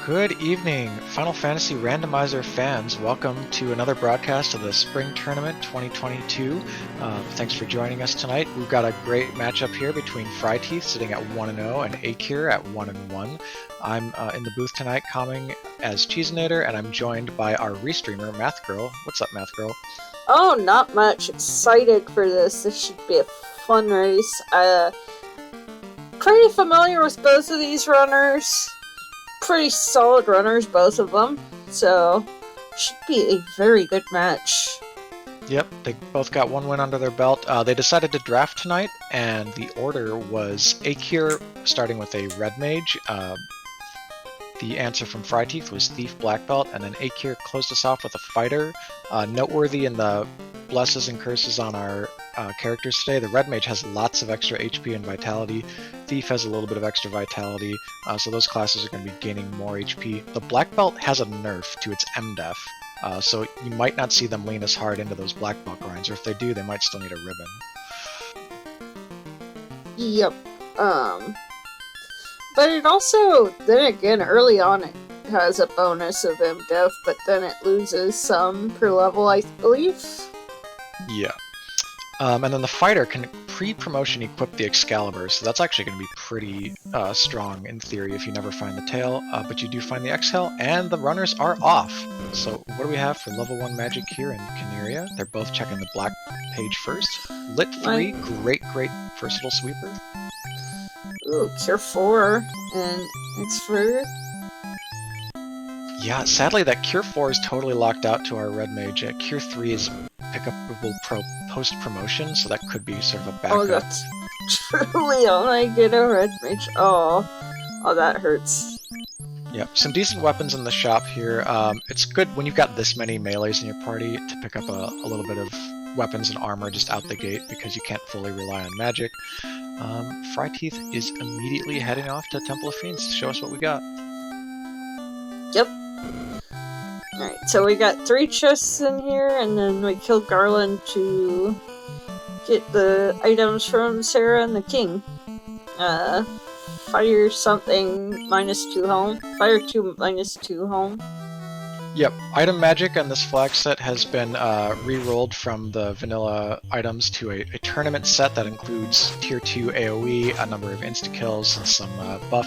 Good evening, Final Fantasy Randomizer fans. Welcome to another broadcast of the Spring Tournament 2022. Thanks for joining us tonight. We've got a great matchup here between fryteeth sitting at 1-0 and Eykir at 1-1. I'm in the booth tonight coming as Cheesinator, and I'm joined by our restreamer, Math Girl. What's up, Math Girl? Oh, not much. Excited for this. This should be a fun race. Pretty familiar with both of these runners. Pretty solid runners, both of them. So, should be a very good match. Yep, they both got one win under their belt. They decided to draft tonight, and the order was Eykir starting with a red mage. The answer from fryteeth was Thief Black Belt, and then Eykir closed us off with a fighter. Noteworthy in the blesses and curses on our characters today, the red mage has lots of extra HP and vitality. Thief has a little bit of extra vitality, so those classes are going to be gaining more HP. The Black Belt has a nerf to its MDef, so you might not see them lean as hard into those Black Belt grinds, or if they do, they might still need a ribbon. Yep. But it also, then again, early on it has a bonus of MDef, but then it loses some per level, I believe. Yeah. And then the fighter can pre-promotion equip the Excalibur, so that's actually going to be pretty strong in theory if you never find the tail, but you do find the Exhale, and the runners are off. So what do we have for level 1 magic here in Canaria? They're both checking the black page first. Lit 3, great versatile sweeper. Ooh, Cure 4, and it's for... Yeah, sadly that Cure 4 is totally locked out to our red mage. Cure 3 is pickupable post-promotion, so that could be sort of a backup. Oh, that's truly all I get a red mage. Oh, that hurts. Yep, some decent weapons in the shop here. It's good when you've got this many melees in your party to pick up a little bit of weapons and armor just out the gate because you can't fully rely on magic. fryteeth is immediately heading off to Temple of Fiends to show us what we got. Yep. Alright, so we got 3 chests in here, and then we killed Garland to get the items from Sarah and the King. Fire something -2 home. Fire 2 -2 home. Yep, item magic on this flag set has been re-rolled from the vanilla items to a tournament set that includes tier 2 AoE, a number of insta-kills, and some buff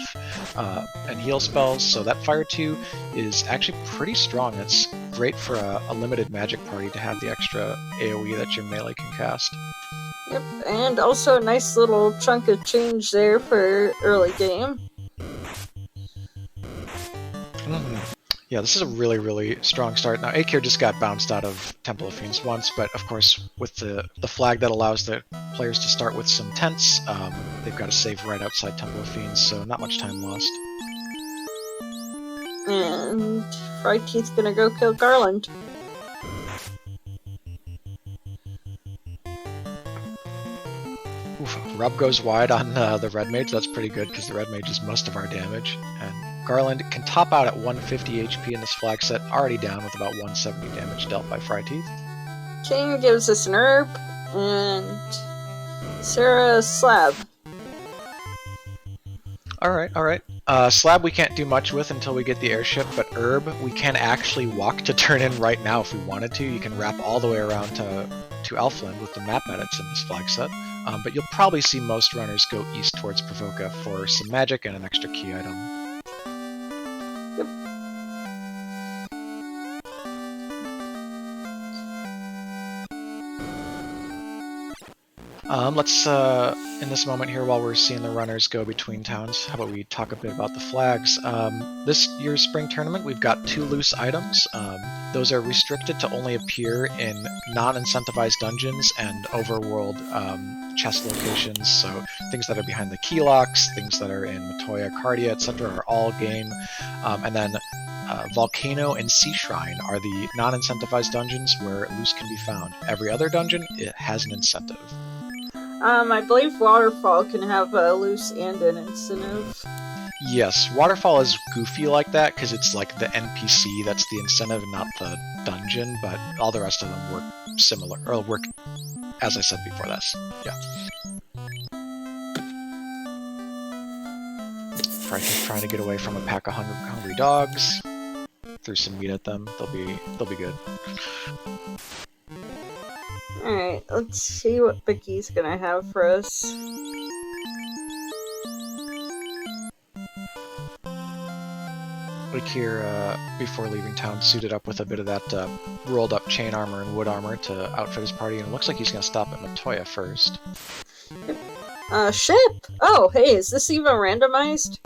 and heal spells, so that Fire 2 is actually pretty strong. It's great for a limited magic party to have the extra AoE that your melee can cast. Yep, and also a nice little chunk of change there for early game. Yeah, this is a really strong start. Now, Eykir just got bounced out of Temple of Fiends once, but of course, with the flag that allows the players to start with some tents, they've got to save right outside Temple of Fiends, so not much time lost. And fryteeth's gonna go kill Garland. Oof, Rub goes wide on the red mage. That's pretty good because the red mage is most of our damage, and Garland can top out at 150 HP in this flag set, already down with about 170 damage dealt by fryteeth. King gives us an herb, and Sarah a slab. Alright. Slab we can't do much with until we get the airship, but herb we can actually walk to turn in right now if we wanted to. You can wrap all the way around to Elfland with the map edits in this flag set, but you'll probably see most runners go east towards Provoca for some magic and an extra key item. Yep. Let's, in this moment here, while we're seeing the runners go between towns, how about we talk a bit about the flags. This year's spring tournament, we've got 2 loose items. Those are restricted to only appear in non-incentivized dungeons and overworld chest locations, so things that are behind the key locks, things that are in Matoya, Cardia, etc. are all game, and then Volcano and Sea Shrine are the non-incentivized dungeons where loose can be found. Every other dungeon, it has an incentive. I believe Waterfall can have a loose and an incentive. Yes, Waterfall is goofy like that because it's like the NPC that's the incentive and not the dungeon, but all the rest of them work similar, or work as I said before. That's, yeah. Fryteeth trying to get away from a pack of hungry dogs. Threw some meat at them. They'll be good. Alright, let's see what Vicky's gonna have for us. Eykir, before leaving town, suited up with a bit of that rolled up chain armor and wood armor to outfit his party, and it looks like he's going to stop at Matoya first. Ship! Oh, hey, is this even randomized?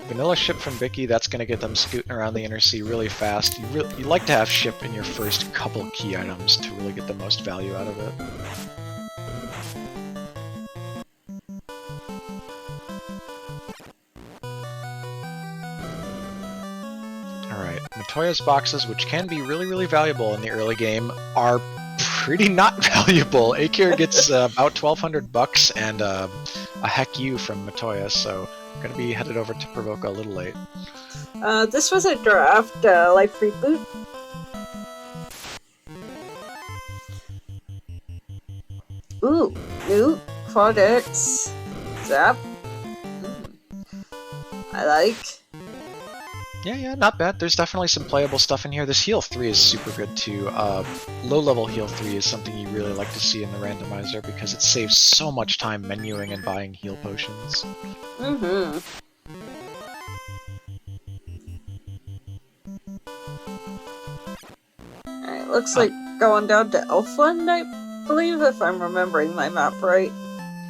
Vanilla ship from Vicky, that's going to get them scooting around the inner sea really fast. You like to have ship in your first couple key items to really get the most value out of it. Alright, Matoya's boxes, which can be really, really valuable in the early game, are pretty not valuable. Eykir gets about 1,200 bucks and a heck you from Matoya, so I'm gonna be headed over to Provoca a little late. This was a draft, life reboot. Ooh, new Codex. Zap. I like. Yeah, not bad. There's definitely some playable stuff in here. This heal 3 is super good too. Low-level heal 3 is something you really like to see in the randomizer because it saves so much time menuing and buying heal potions. Alright, looks like going down to Elfland, I believe, if I'm remembering my map right.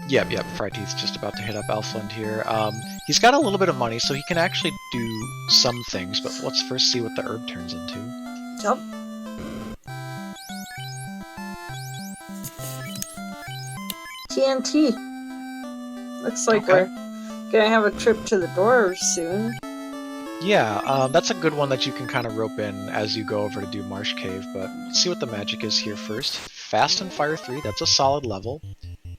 Yep, Fryteeth's just about to hit up Elfland here. He's got a little bit of money, so he can actually do some things, but let's first see what the herb turns into. Yep. TNT. Looks like we're gonna have a trip to the dwarves soon. Yeah, that's a good one that you can kind of rope in as you go over to do Marsh Cave, but let's see what the magic is here first. Fast and Fire 3, that's a solid level.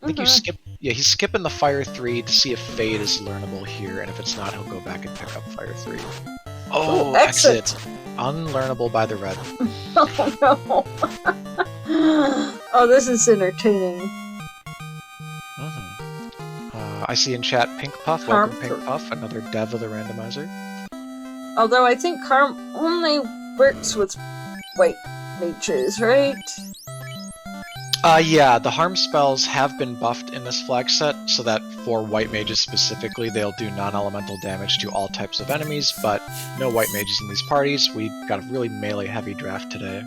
I think you skip... Yeah, he's skipping the Fire 3 to see if Fade is learnable here, and if it's not, he'll go back and pick up Fire 3. Oh, exit! Unlearnable by the red. Oh no! Oh, this is entertaining. I see in chat Pink Puff. Welcome, Pink Puff, another dev of the randomizer. Although I think Harm only works with white mages, right? Yeah, the harm spells have been buffed in this flag set, so that for white mages specifically, they'll do non-elemental damage to all types of enemies, but no white mages in these parties. We got a really melee-heavy draft today.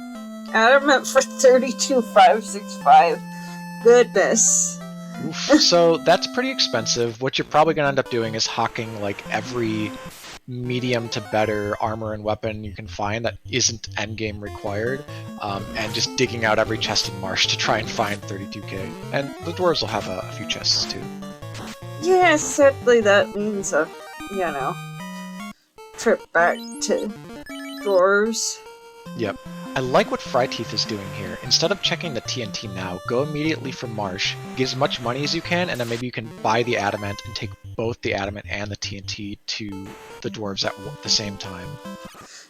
Adamant for 32,565. Goodness. Oof. So that's pretty expensive. What you're probably going to end up doing is hawking like every medium to better armor and weapon you can find that isn't endgame required, and just digging out every chest in Marsh to try and find 32k. And the dwarves will have a few chests too. Yeah, sadly that means a, trip back to dwarves. Yep. I like what Fryteeth is doing here. Instead of checking the TNT now, go immediately from Marsh, get as much money as you can, and then maybe you can buy the adamant and take both the adamant and the TNT to the dwarves at the same time.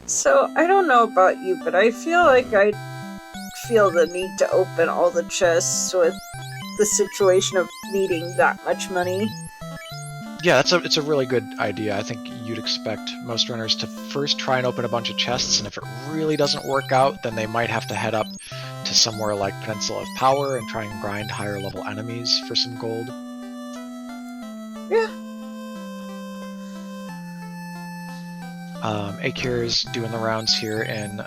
So, I don't know about you, but I feel like I feel the need to open all the chests with the situation of needing that much money. Yeah, it's a really good idea. I think you'd expect most runners to first try and open a bunch of chests, and if it really doesn't work out, then they might have to head up to somewhere like Peninsula of Power and try and grind higher level enemies for some gold. Yeah. Eykir is doing the rounds here in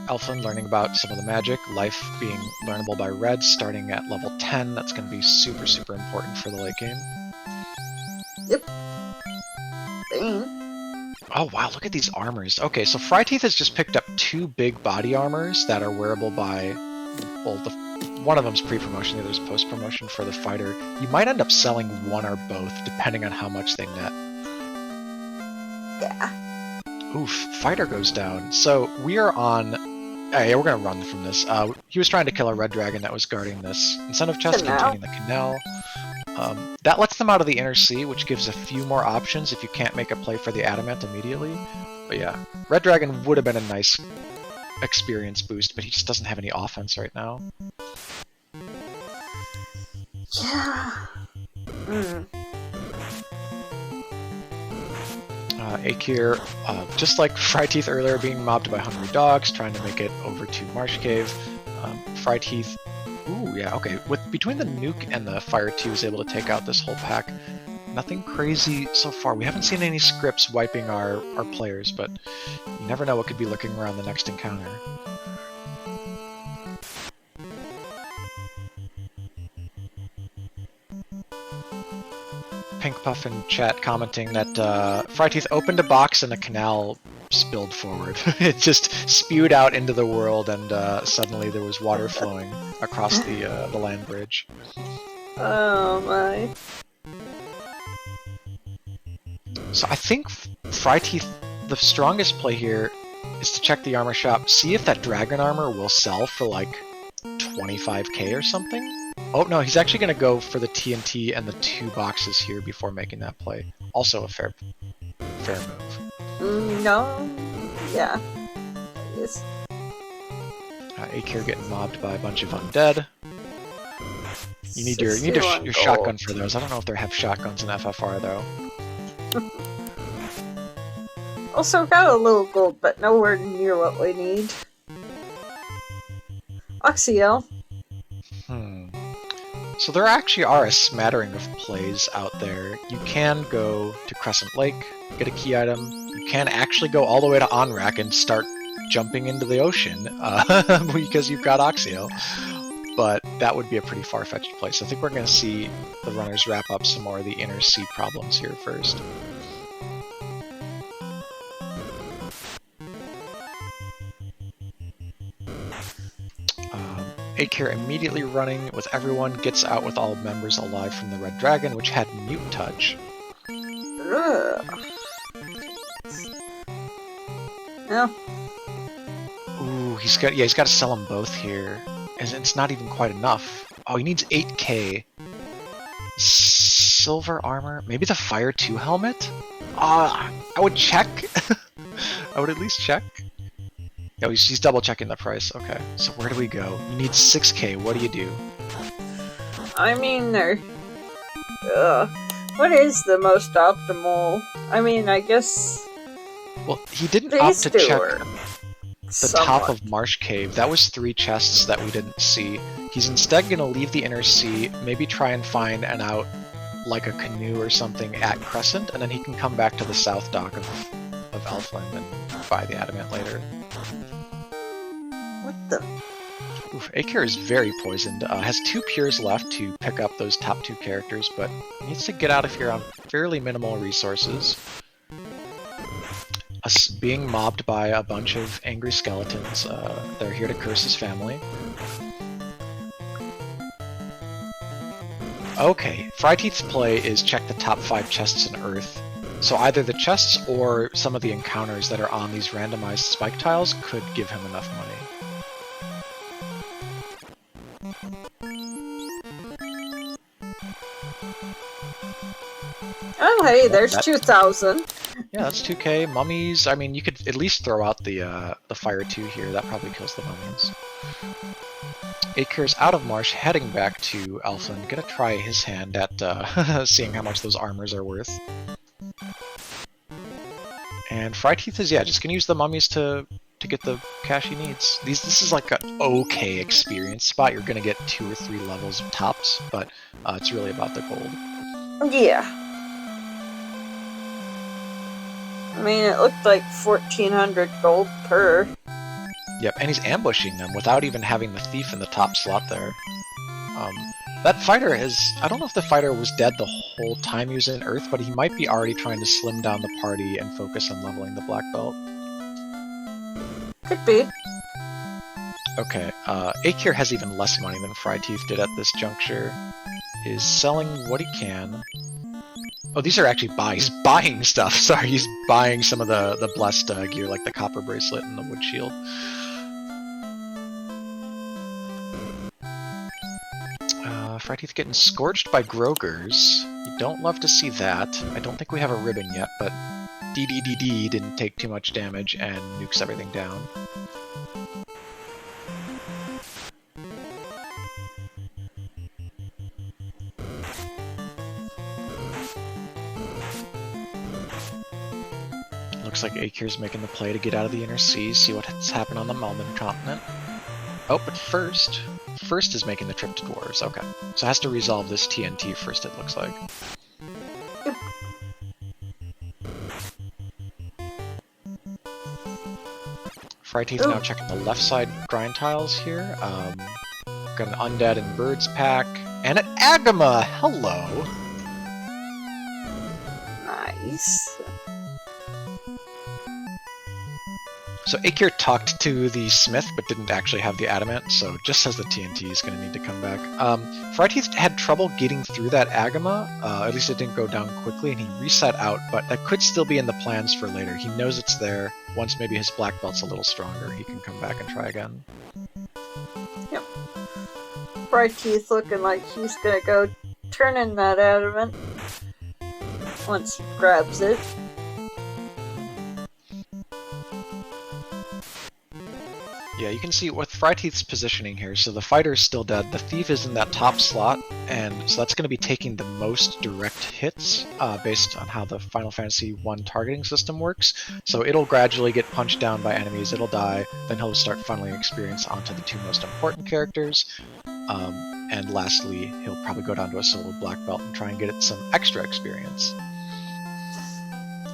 Elfland, learning about some of the magic. Life being learnable by red, starting at level 10. That's going to be super, super important for the late game. Yep. Dang. Oh wow, look at these armors. Okay, so Fryteeth has just picked up 2 big body armors that are wearable by, well, one of them's pre-promotion, the other's post-promotion for the fighter. You might end up selling one or both, depending on how much they net. Yeah. Oof, fighter goes down. So we are on... yeah, we're gonna run from this. He was trying to kill a red dragon that was guarding this incentive chest containing the canal. That lets them out of the inner sea, which gives a few more options if you can't make a play for the adamant immediately. But yeah, red dragon would have been a nice experience boost, but he just doesn't have any offense right now. Yeah. Eykir, just like fryteeth earlier, being mobbed by hungry dogs, trying to make it over to Marsh Cave. Fryteeth, ooh, yeah, okay. Between the nuke and the fire 2 is able to take out this whole pack. Nothing crazy so far. We haven't seen any scripts wiping our players, but you never know what could be lurking around the next encounter. Pink Puff in chat commenting that fryteeth opened a box and a canal spilled forward. It just spewed out into the world, and suddenly there was water flowing across the land bridge. Oh my. So I think fryteeth, the strongest play here is to check the armor shop, see if that dragon armor will sell for like 25k or something. Oh no, he's actually going to go for the TNT and the 2 boxes here before making that play. Also a fair move. No. Yeah. I guess. Eykir getting mobbed by a bunch of undead. You need your shotgun for those. I don't know if they have shotguns in FFR though. Also got a little gold, but nowhere near what we need. Oxyel. So there actually are a smattering of plays out there. You can go to Crescent Lake, get a key item. You can actually go all the way to Onrak and start jumping into the ocean because you've got Oxyel. But that would be a pretty far-fetched play. So I think we're going to see the runners wrap up some more of the inner sea problems here first. Eykir immediately running with everyone, gets out with all members alive from the Red Dragon, which had Mute Touch. No. Ooh, he's got to sell them both here. And it's not even quite enough. Oh, he needs 8k. Silver armor? Maybe the Fire 2 helmet? I would check. I would at least check. Oh, he's double checking the price. Okay, so where do we go? You need 6k. What do you do? I mean, what is the most optimal? I mean, I guess. Well, he didn't opt to check the top of Marsh Cave. That was 3 chests that we didn't see. He's instead going to leave the inner sea, maybe try and find an out, like a canoe or something, at Crescent, and then he can come back to the south dock of Elfland and buy the adamant later. What the? Oof, Eykir is very poisoned. Has 2 Pures left to pick up those top 2 characters, but needs to get out of here on fairly minimal resources. Us being mobbed by a bunch of angry skeletons. They're here to curse his family. Okay, fryteeth's play is check the top 5 chests in Earth. So either the chests or some of the encounters that are on these randomized spike tiles could give him enough money. Oh, hey, there's 2,000. Yeah, that's 2k. Mummies, I mean, you could at least throw out the Fire 2 here. That probably kills the mummies. Eykir's out of Marsh, heading back to Elfland. Gonna try his hand at seeing how much those armors are worth. And fryteeth is, yeah, just gonna use the mummies to get the cash he needs. This is like an okay experience spot. You're gonna get 2 or 3 levels of tops, but it's really about the gold. Yeah. I mean, it looked like 1,400 gold per. Yep, and he's ambushing them without even having the thief in the top slot there. That fighter I don't know if the fighter was dead the whole time he was in Earth, but he might be already trying to slim down the party and focus on leveling the black belt. Could be. Okay, Eykir has even less money than fryteeth did at this juncture. Is selling what he can. Oh, these are actually he's buying stuff. Sorry, he's buying some of the blessed gear, like the copper bracelet and the wood shield. Fryteeth getting scorched by Grogers. You don't love to see that. I don't think we have a ribbon yet, but DDDD didn't take too much damage and nukes everything down. looks like Eykir's making the play to get out of the inner sea, see what's happened on the Melman continent. Oh, but first is making the trip to dwarves. Okay, so it has to resolve this TNT first, it looks like. fryteeth now checking the left side grind tiles here. Got an undead and birds pack, and an agama! Hello! Nice. So Eykir talked to the smith, but didn't actually have the adamant, so just says the TNT is going to need to come back. fryteeth had trouble getting through that agama, at least it didn't go down quickly, and he reset out, but that could still be in the plans for later. He knows it's there. Once maybe his black belt's a little stronger, he can come back and try again. Yep. fryteeth looking like he's gonna go turn in that adamant once he grabs it. Yeah, you can see with fryteeth's positioning here, so the fighter's still dead, the thief is in that top slot, and so that's going to be taking the most direct hits based on how the Final Fantasy I targeting system works. So it'll gradually get punched down by enemies, it'll die, then he'll start funneling experience onto the two most important characters, and lastly, he'll probably go down to a solo black belt and try and get it some extra experience.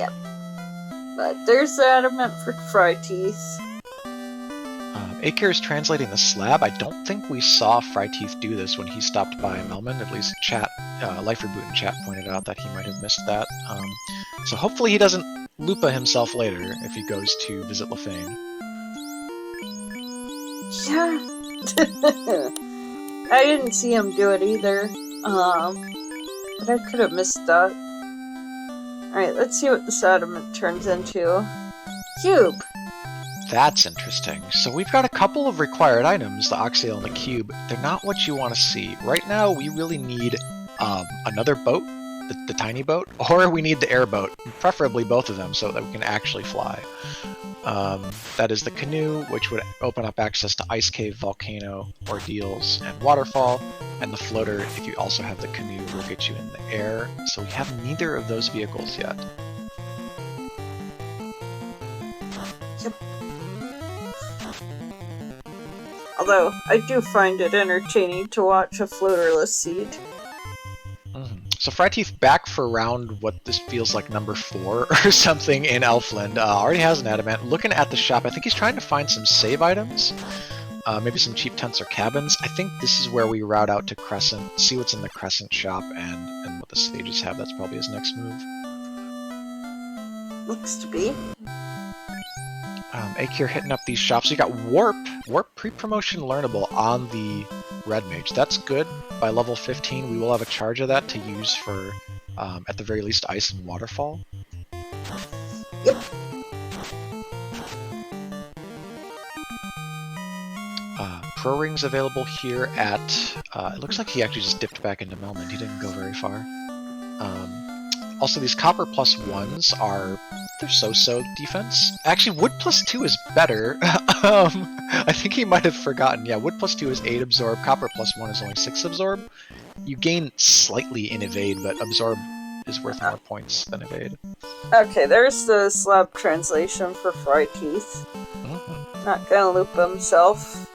Yep. But there's the adamant for fryteeth. Eykir is translating the slab. I don't think we saw fryteeth do this when he stopped by Melman. At least chat, Life Reboot in chat pointed out that he might have missed that. So hopefully he doesn't Lupa himself later if he goes to visit Lefane. Yeah. I didn't see him do it either. But I could have missed that. Alright, let's see what this adamant turns into. Cube! That's interesting. So we've got a couple of required items, the Oxale and the Cube. They're not what you want to see. Right now, we really need another boat, the tiny boat, or we need the airboat, preferably both of them so that we can actually fly. That is the canoe, which would open up access to Ice Cave, Volcano, Ordeals, and Waterfall, and the floater, if you also have the canoe, will get you in the air. So we have neither of those vehicles yet. Although, I do find it entertaining to watch a floaterless seed. So fryteeth back for round what this feels like number 4 or something in Elfland. Already has an adamant. Looking at the shop, I think he's trying to find some save items. Maybe some cheap tents or cabins. I think this is where we route out to Crescent, see what's in the Crescent shop and what the sages have. That's probably his next move. Looks to be. Eykir hitting up these shops. You got Warp pre-promotion learnable on the Red Mage. That's good. By level 15, we will have a charge of that to use for, at the very least, Ice and Waterfall. Yep. Pro Rings available here at... it looks like he actually just dipped back into Melman. He didn't go very far. Also, these copper +1s are... they're so-so defense. Actually, wood +2 is better. I think he might have forgotten. Yeah, wood +2 is 8 absorb, copper +1 is only 6 absorb. You gain slightly in evade, but absorb is worth more points than evade. Okay, there's the slab translation for fryteeth. Not gonna loop himself.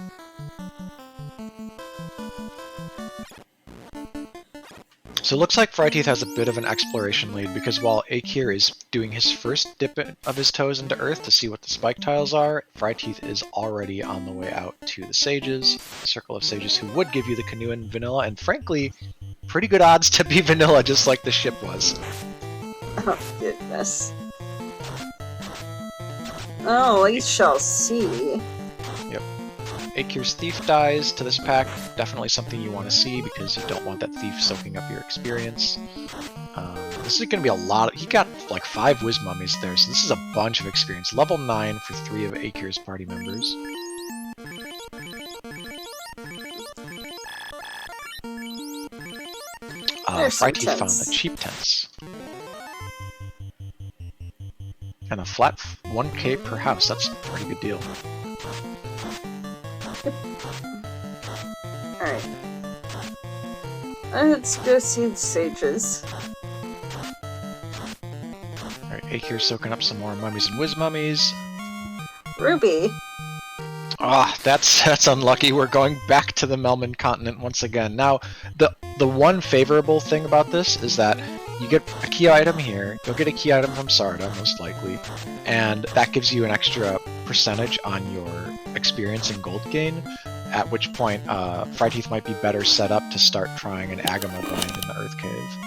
So it looks like fryteeth has a bit of an exploration lead, because while Eykir is doing his first dip of his toes into Earth to see what the spike tiles are, fryteeth is already on the way out to the Sages, the Circle of Sages, who would give you the canoe in vanilla, and frankly, pretty good odds to be vanilla, just like the ship was. Oh, goodness. Oh, we shall see. Yep. Eykir's Thief dies to this pack. Definitely something you want to see because you don't want that thief soaking up your experience. This is going to be a lot. He got like 5 Wiz Mummies there, so this is a bunch of experience. Level 9 for 3 of Eykir's party members. fryteeth found the cheap tents. And a flat 1k per house. That's a pretty good deal. Alright. Let's go see the Sages. Alright, Eykir's soaking up some more mummies and whiz mummies. Ruby. Ah, that's unlucky. We're going back to the Melman continent once again. Now, the one favorable thing about this is that you get a key item here, you'll get a key item from Sarda, most likely, and that gives you an extra percentage on your experience and gold gain, at which point fryteeth might be better set up to start trying an Agama grind in the Earth Cave.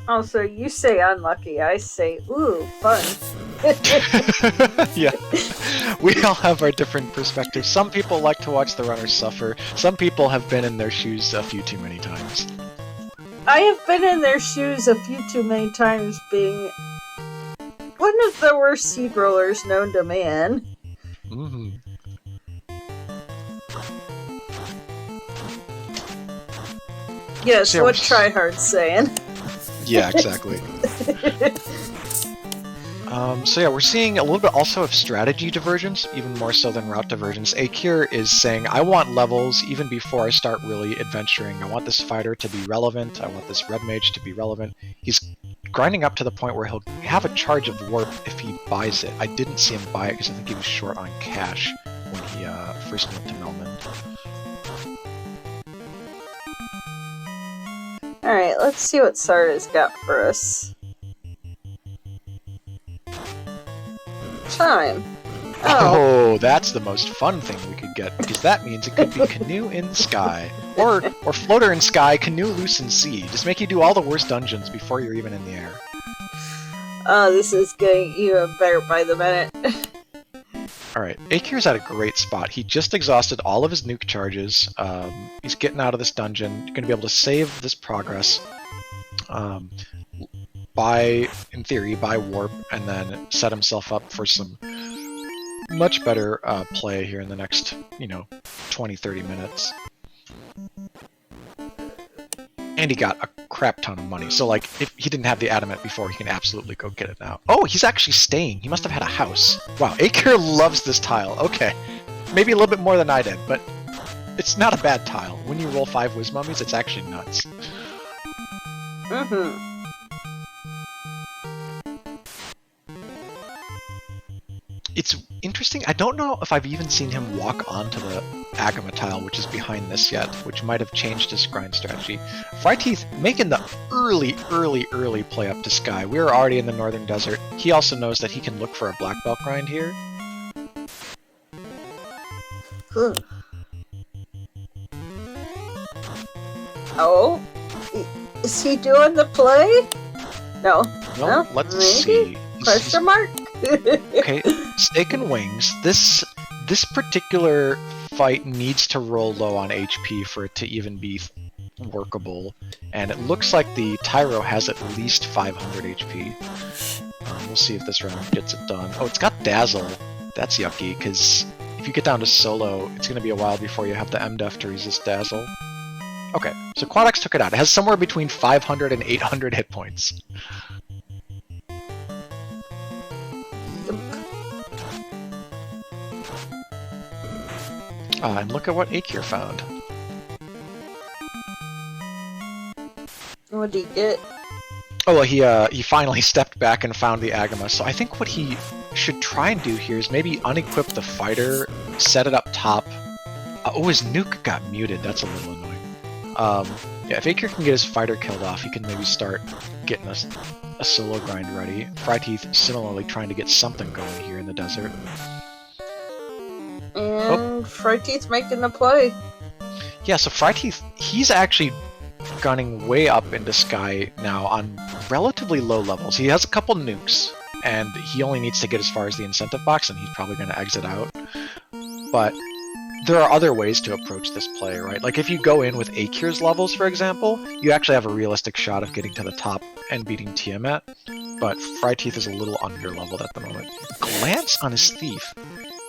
Also, you say unlucky, I say, ooh, fun. Yeah, we all have our different perspectives. Some people like to watch the runners suffer. Some people have been in their shoes a few too many times. I have been in their shoes a few too many times, being one of the worst seed rollers known to man. Mm-hmm. Yes, So, yeah, what Tryhard's saying. Yeah, exactly. So yeah, we're seeing a little bit also of strategy divergence, even more so than route divergence. Eykir is saying, I want levels even before I start really adventuring. I want this fighter to be relevant. I want this red mage to be relevant. He's grinding up to the point where he'll have a charge of warp if he buys it. I didn't see him buy it because I think he was short on cash when he first went to Melman. Alright, let's see what Sarda's got for us. Time. Oh, that's the most fun thing we could get, because that means it could be Canoe in Sky. Or Floater in Sky, Canoe Loose in Sea. Just make you do all the worst dungeons before you're even in the air. Oh, this is getting even better by the minute. Alright, Eykir's at a great spot. He just exhausted all of his nuke charges. He's getting out of this dungeon. You're going to be able to save this progress. In theory, buy warp, and then set himself up for some much better play here in the next, 20-30 minutes. And he got a crap ton of money, so like, if he didn't have the adamant before, he can absolutely go get it now. Oh, he's actually staying! He must have had a house. Wow, Eykir loves this tile. Okay. Maybe a little bit more than I did, but it's not a bad tile. When you roll 5 whiz mummies, it's actually nuts. Mm-hmm. It's interesting. I don't know if I've even seen him walk onto the Agama tile, which is behind this yet, which might have changed his grind strategy. fryteeth making the early play up to Sky. We're already in the Northern Desert. He also knows that he can look for a black belt grind here. Oh? Is he doing the play? No. Well, No? let's Maybe? see. Question mark? Okay, Steak and Wings. This particular fight needs to roll low on HP for it to even be workable, and it looks like the Tyro has at least 500 HP. We'll see if this round gets it done. Oh, it's got Dazzle. That's yucky, because if you get down to solo, it's going to be a while before you have the MDef to resist Dazzle. Okay, so Quadex took it out. It has somewhere between 500 and 800 hit points. And look at what Eykir found. What did he get? Oh, well, he finally stepped back and found the Agama, so I think what he should try and do here is maybe unequip the fighter, set it up top. Oh, his nuke got muted, that's a little annoying. Yeah, if Eykir can get his fighter killed off, he can maybe start getting a solo grind ready. fryteeth similarly trying to get something going here in the desert. And fryteeth making the play. Yeah, so fryteeth, he's actually gunning way up into Sky now on relatively low levels. He has a couple nukes, and he only needs to get as far as the incentive box, and he's probably going to exit out. But there are other ways to approach this play, right? Like if you go in with Eykir's levels, for example, you actually have a realistic shot of getting to the top and beating Tiamat, but fryteeth is a little under-leveled at the moment. Glance on his thief.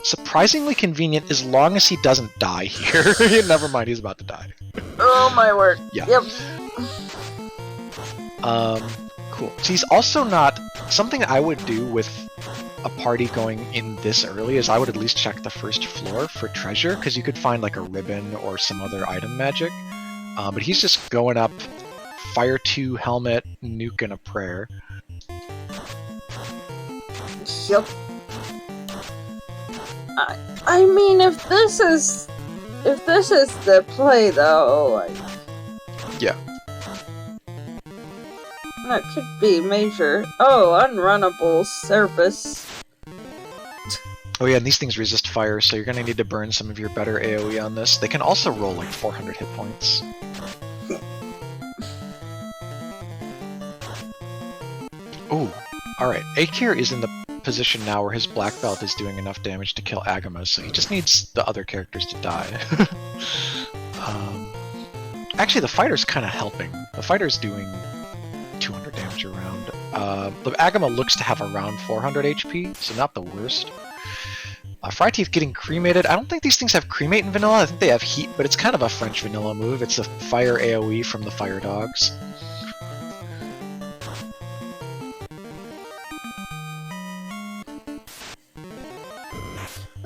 Surprisingly convenient as long as he doesn't die here. Never mind, he's about to die. Oh my word. Yeah. Yep. Cool. So he's also not... Something I would do with a party going in this early is I would at least check the first floor for treasure, because you could find like a ribbon or some other item magic. But he's just going up Fire 2 helmet, nuke, and a prayer. Yep. I mean, if this is the play, though, like, Yeah. that could be major. Oh, unrunnable service. Oh yeah, and these things resist fire, so you're gonna need to burn some of your better AoE on this. They can also roll like 400 hit points. Ooh, alright. Eykir is in the position now where his black belt is doing enough damage to kill Agama, so he just needs the other characters to die. Actually, the fighter's kind of helping. The fighter's doing 200 damage a round. The Agama looks to have around 400 HP, so not the worst. Fryteeth getting cremated. I don't think these things have cremate in vanilla. I think they have heat, but it's kind of a French vanilla move. It's a fire AoE from the fire dogs.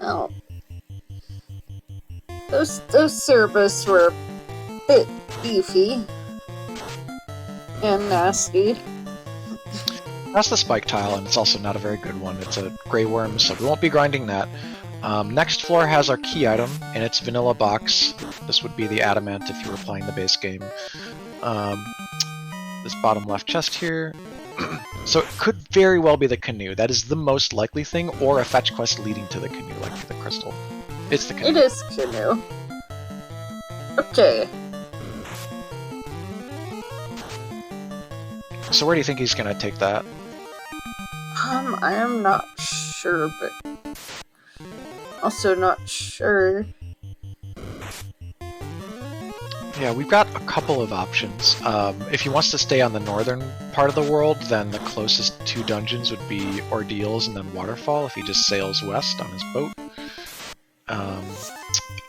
Oh. Those Cerberus were a bit beefy. And nasty. That's the spike tile, and it's also not a very good one. It's a Grey Worm, so we won't be grinding that. Next floor has our key item in its vanilla box. This would be the Adamant if you were playing the base game. This bottom left chest here. So it could very well be the canoe. That is the most likely thing, or a fetch quest leading to the canoe, like the crystal. It's the canoe. It is canoe. Okay. So where do you think he's gonna take that? I am not sure, but also not sure. Yeah, we've got a couple of options. If he wants to stay on the northern part of the world, then the closest two dungeons would be Ordeals and then Waterfall if he just sails west on his boat.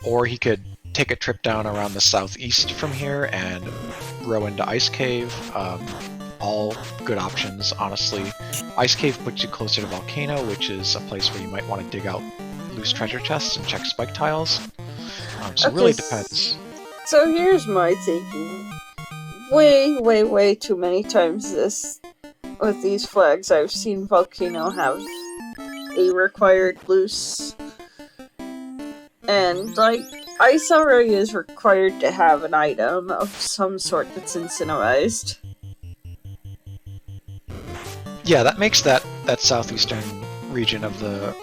Or he could take a trip down around the southeast from here and row into Ice Cave. All good options, honestly. Ice Cave puts you closer to Volcano, which is a place where you might want to dig out loose treasure chests and check spike tiles. So it really depends. So here's my thinking. Way too many times with these flags I've seen Volcano have a required loose. And, like, Ice already is required to have an item of some sort that's incentivized. Yeah, that makes that southeastern region of the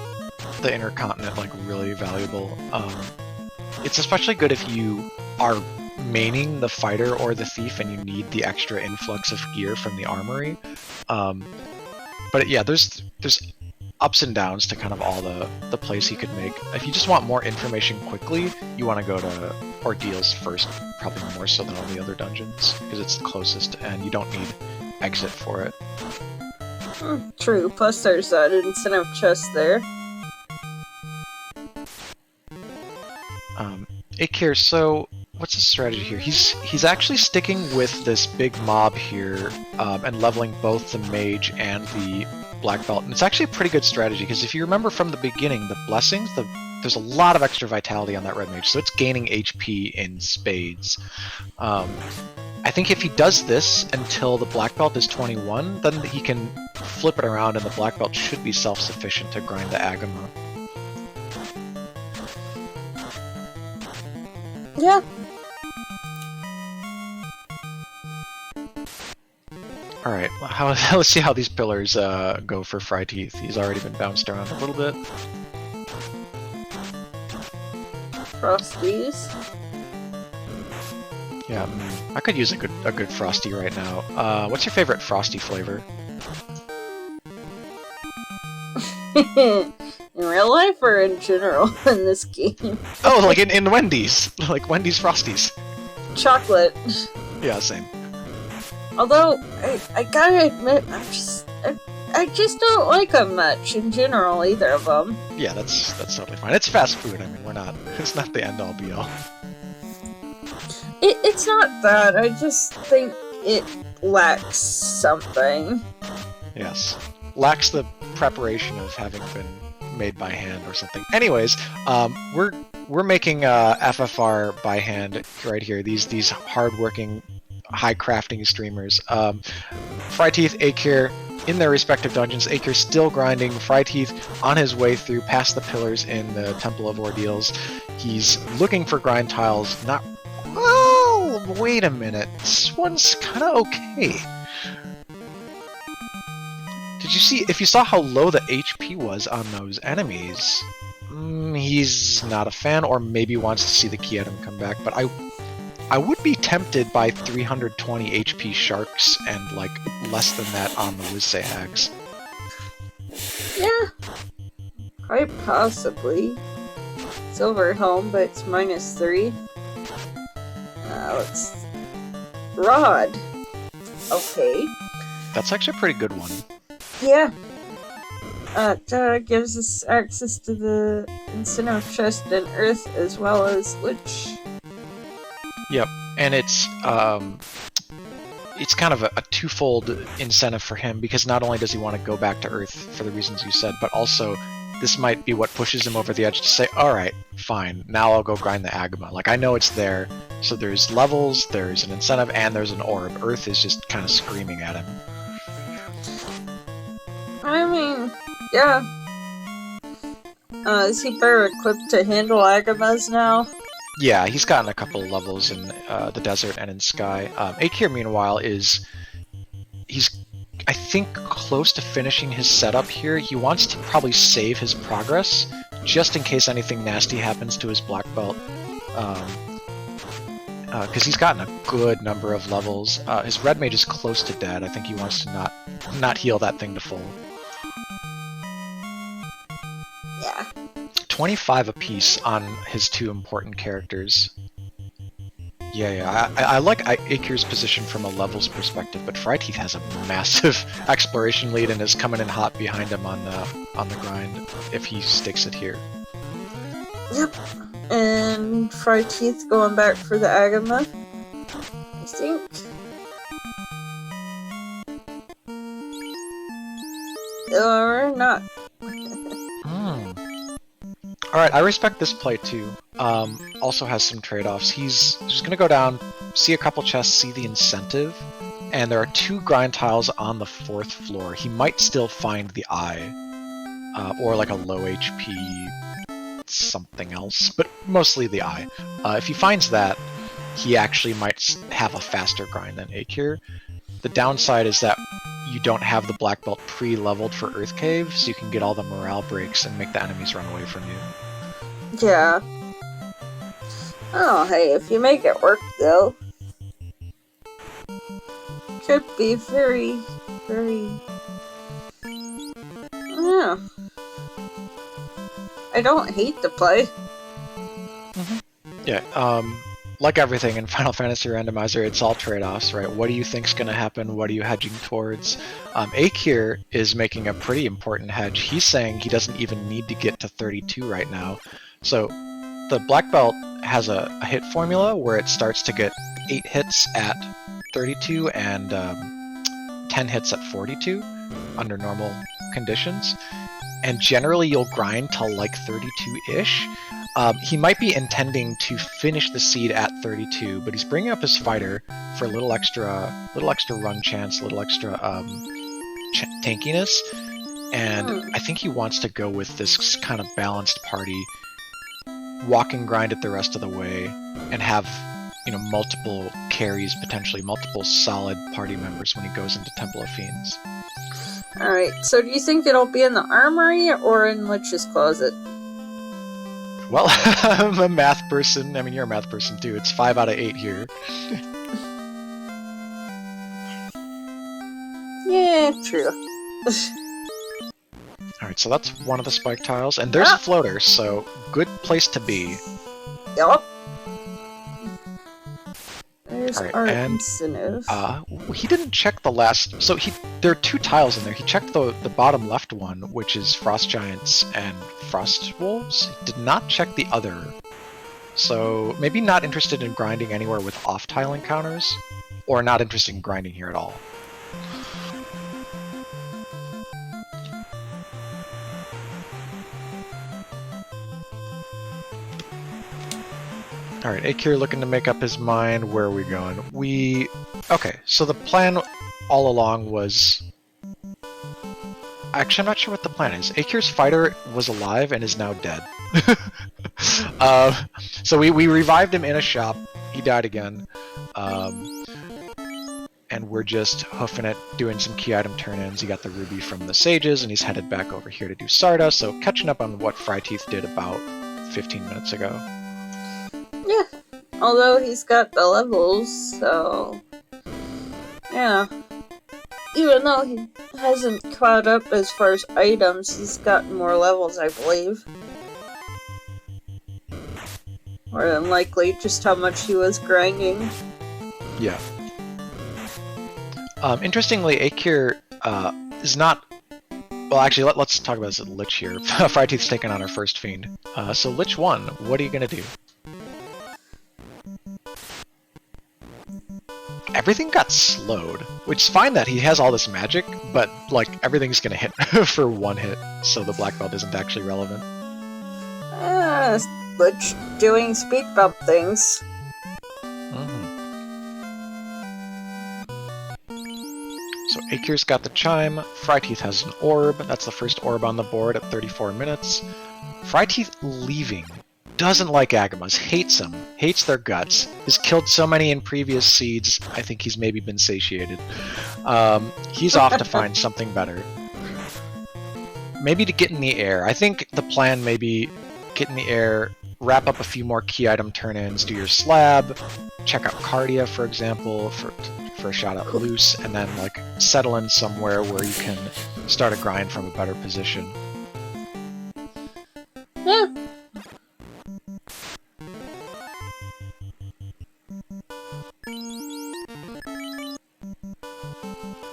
inner continent like really valuable. It's especially good if you are maining the fighter or the thief and you need the extra influx of gear from the armory. But yeah, there's ups and downs to kind of all the plays he could make. If you just want more information quickly, you want to go to Ordeals first, probably more so than all the other dungeons, because it's the closest and you don't need exit for it. True, plus there's that incentive chest there. Eykir, so what's his strategy here? He's actually sticking with this big mob here and leveling both the mage and the black belt. And it's actually a pretty good strategy because if you remember from the beginning, the blessings, there's a lot of extra vitality on that red mage, so it's gaining HP in spades. I think if he does this until the black belt is 21, then he can flip it around and the black belt should be self-sufficient to grind the Agama. Yeah. Alright, let's see how these pillars go for Fryteeth. He's already been bounced around a little bit. Frosties. Yeah, I could use a good Frosty right now. What's your favorite Frosty flavor? In real life or in general in this game? Oh, like in Wendy's. Like Wendy's Frosties. Chocolate. Yeah, same. Although, I gotta admit, I just don't like them much in general, either of them. Yeah, that's totally fine. It's fast food, I mean, it's not the end-all be-all. It's not that, I just think it lacks something. Yes. Lacks the preparation of having been made by hand or something. Anyways, we're making FFR by hand right here. These hard-working high crafting streamers. Fryteeth, Eykir, in their respective dungeons. Eykir still grinding. Fryteeth on his way through past the pillars in the Temple of Ordeals. He's looking for grind tiles. Not. Well, wait a minute. This one's kind of okay. Did you see? If you saw how low the HP was on those enemies, he's not a fan, or maybe wants to see the key item come back. But I would be tempted by 320 HP sharks and like less than that on the Wizsay hags. Yeah, quite possibly. Silver helm, but it's -3. Let's rod. Okay. That's actually a pretty good one. Yeah. Gives us access to the incentive chest and earth as well as lich. Yep, and it's kind of a twofold incentive for him, because not only does he want to go back to Earth for the reasons you said, but also this might be what pushes him over the edge to say, alright, fine, now I'll go grind the Agama. Like, I know it's there, so there's levels, there's an incentive, and there's an orb. Earth is just kind of screaming at him. I mean, yeah. Is he better equipped to handle Agamas now? Yeah, he's gotten a couple of levels in the desert and in Sky. Eykir, meanwhile, he's, I think, close to finishing his setup here. He wants to probably save his progress, just in case anything nasty happens to his black belt. Because he's gotten a good number of levels. His red mage is close to dead. I think he wants to not heal that thing to full. Yeah. 25 apiece on his two important characters. Yeah. I like Eykir's position from a levels perspective, but Fryteeth has a massive exploration lead and is coming in hot behind him on the grind if he sticks it here. Yep. And Fryteeth going back for the Agama, I think. Or not. Alright, I respect this play too. Also has some trade-offs. He's just gonna go down, see a couple chests, see the incentive, and there are 2 grind tiles on the 4th floor. He might still find the eye, or like a low HP something else, but mostly the eye. If he finds that, he actually might have a faster grind than Eykir. The downside is that you don't have the black belt pre-leveled for Earth Cave, so you can get all the morale breaks and make the enemies run away from you. Yeah. Oh, hey, if you make it work, though, could be very, very... Yeah. I don't hate the play. Yeah, like everything in Final Fantasy Randomizer, it's all trade-offs, right? What do you think's going to happen? What are you hedging towards? Eykir is making a pretty important hedge. He's saying he doesn't even need to get to 32 right now. So the black belt has a hit formula where it starts to get 8 hits at 32 and 10 hits at 42 under normal conditions. And generally you'll grind till like 32-ish. He might be intending to finish the seed at 32, but he's bringing up his fighter for a little extra run chance, a little extra tankiness, and I think he wants to go with this kind of balanced party, walk and grind it the rest of the way, and have, you know, multiple carries, potentially multiple solid party members when he goes into Temple of Fiends. Alright, so do you think it'll be in the armory or in Lich's closet? Well, I'm a math person. I mean, you're a math person too. It's 5 out of 8 here. Yeah, true. Alright, so that's one of the spike tiles. And there's a floater, so good place to be. Yup. There's Alright, our and incentive. he didn't check the last... So there are 2 tiles in there. He checked the bottom left one, which is Frost Giants and Frost Wolves. He did not check the other. So maybe not interested in grinding anywhere with off-tile encounters, or not interested in grinding here at all. Alright, Eykir looking to make up his mind. Where are we going? We Okay, so the plan all along was... Actually, I'm not sure what the plan is. Eykir's fighter was alive and is now dead. So we revived him in a shop. He died again. And we're just hoofing it, doing some key item turn-ins. He got the ruby from the sages, and he's headed back over here to do Sarda, so catching up on what fryteeth did about 15 minutes ago. Yeah, although he's got the levels, so... Yeah. Even though he hasn't caught up as far as items, he's gotten more levels, I believe. More than likely, just how much he was grinding. Yeah. Interestingly, Eykir is not... Well, actually, let's talk about this at Lich here. fryteeth's taken on our first Fiend. So Lich 1, what are you going to do? Everything got slowed, which is fine that he has all this magic, but, like, everything's going to hit for one hit, so the black belt isn't actually relevant. Lich doing speed bump things. So Eykir's got the chime, fryteeth has an orb, that's the first orb on the board at 34 minutes. fryteeth leaving. Doesn't like Agamas, hates them, hates their guts, has killed so many in previous seeds, I think he's maybe been satiated. He's off to find something better. Maybe to get in the air. I think the plan may be get in the air, wrap up a few more key item turn-ins, do your slab, check out Cardia, for example, for a shot at loose, and then like settle in somewhere where you can start a grind from a better position. Yeah.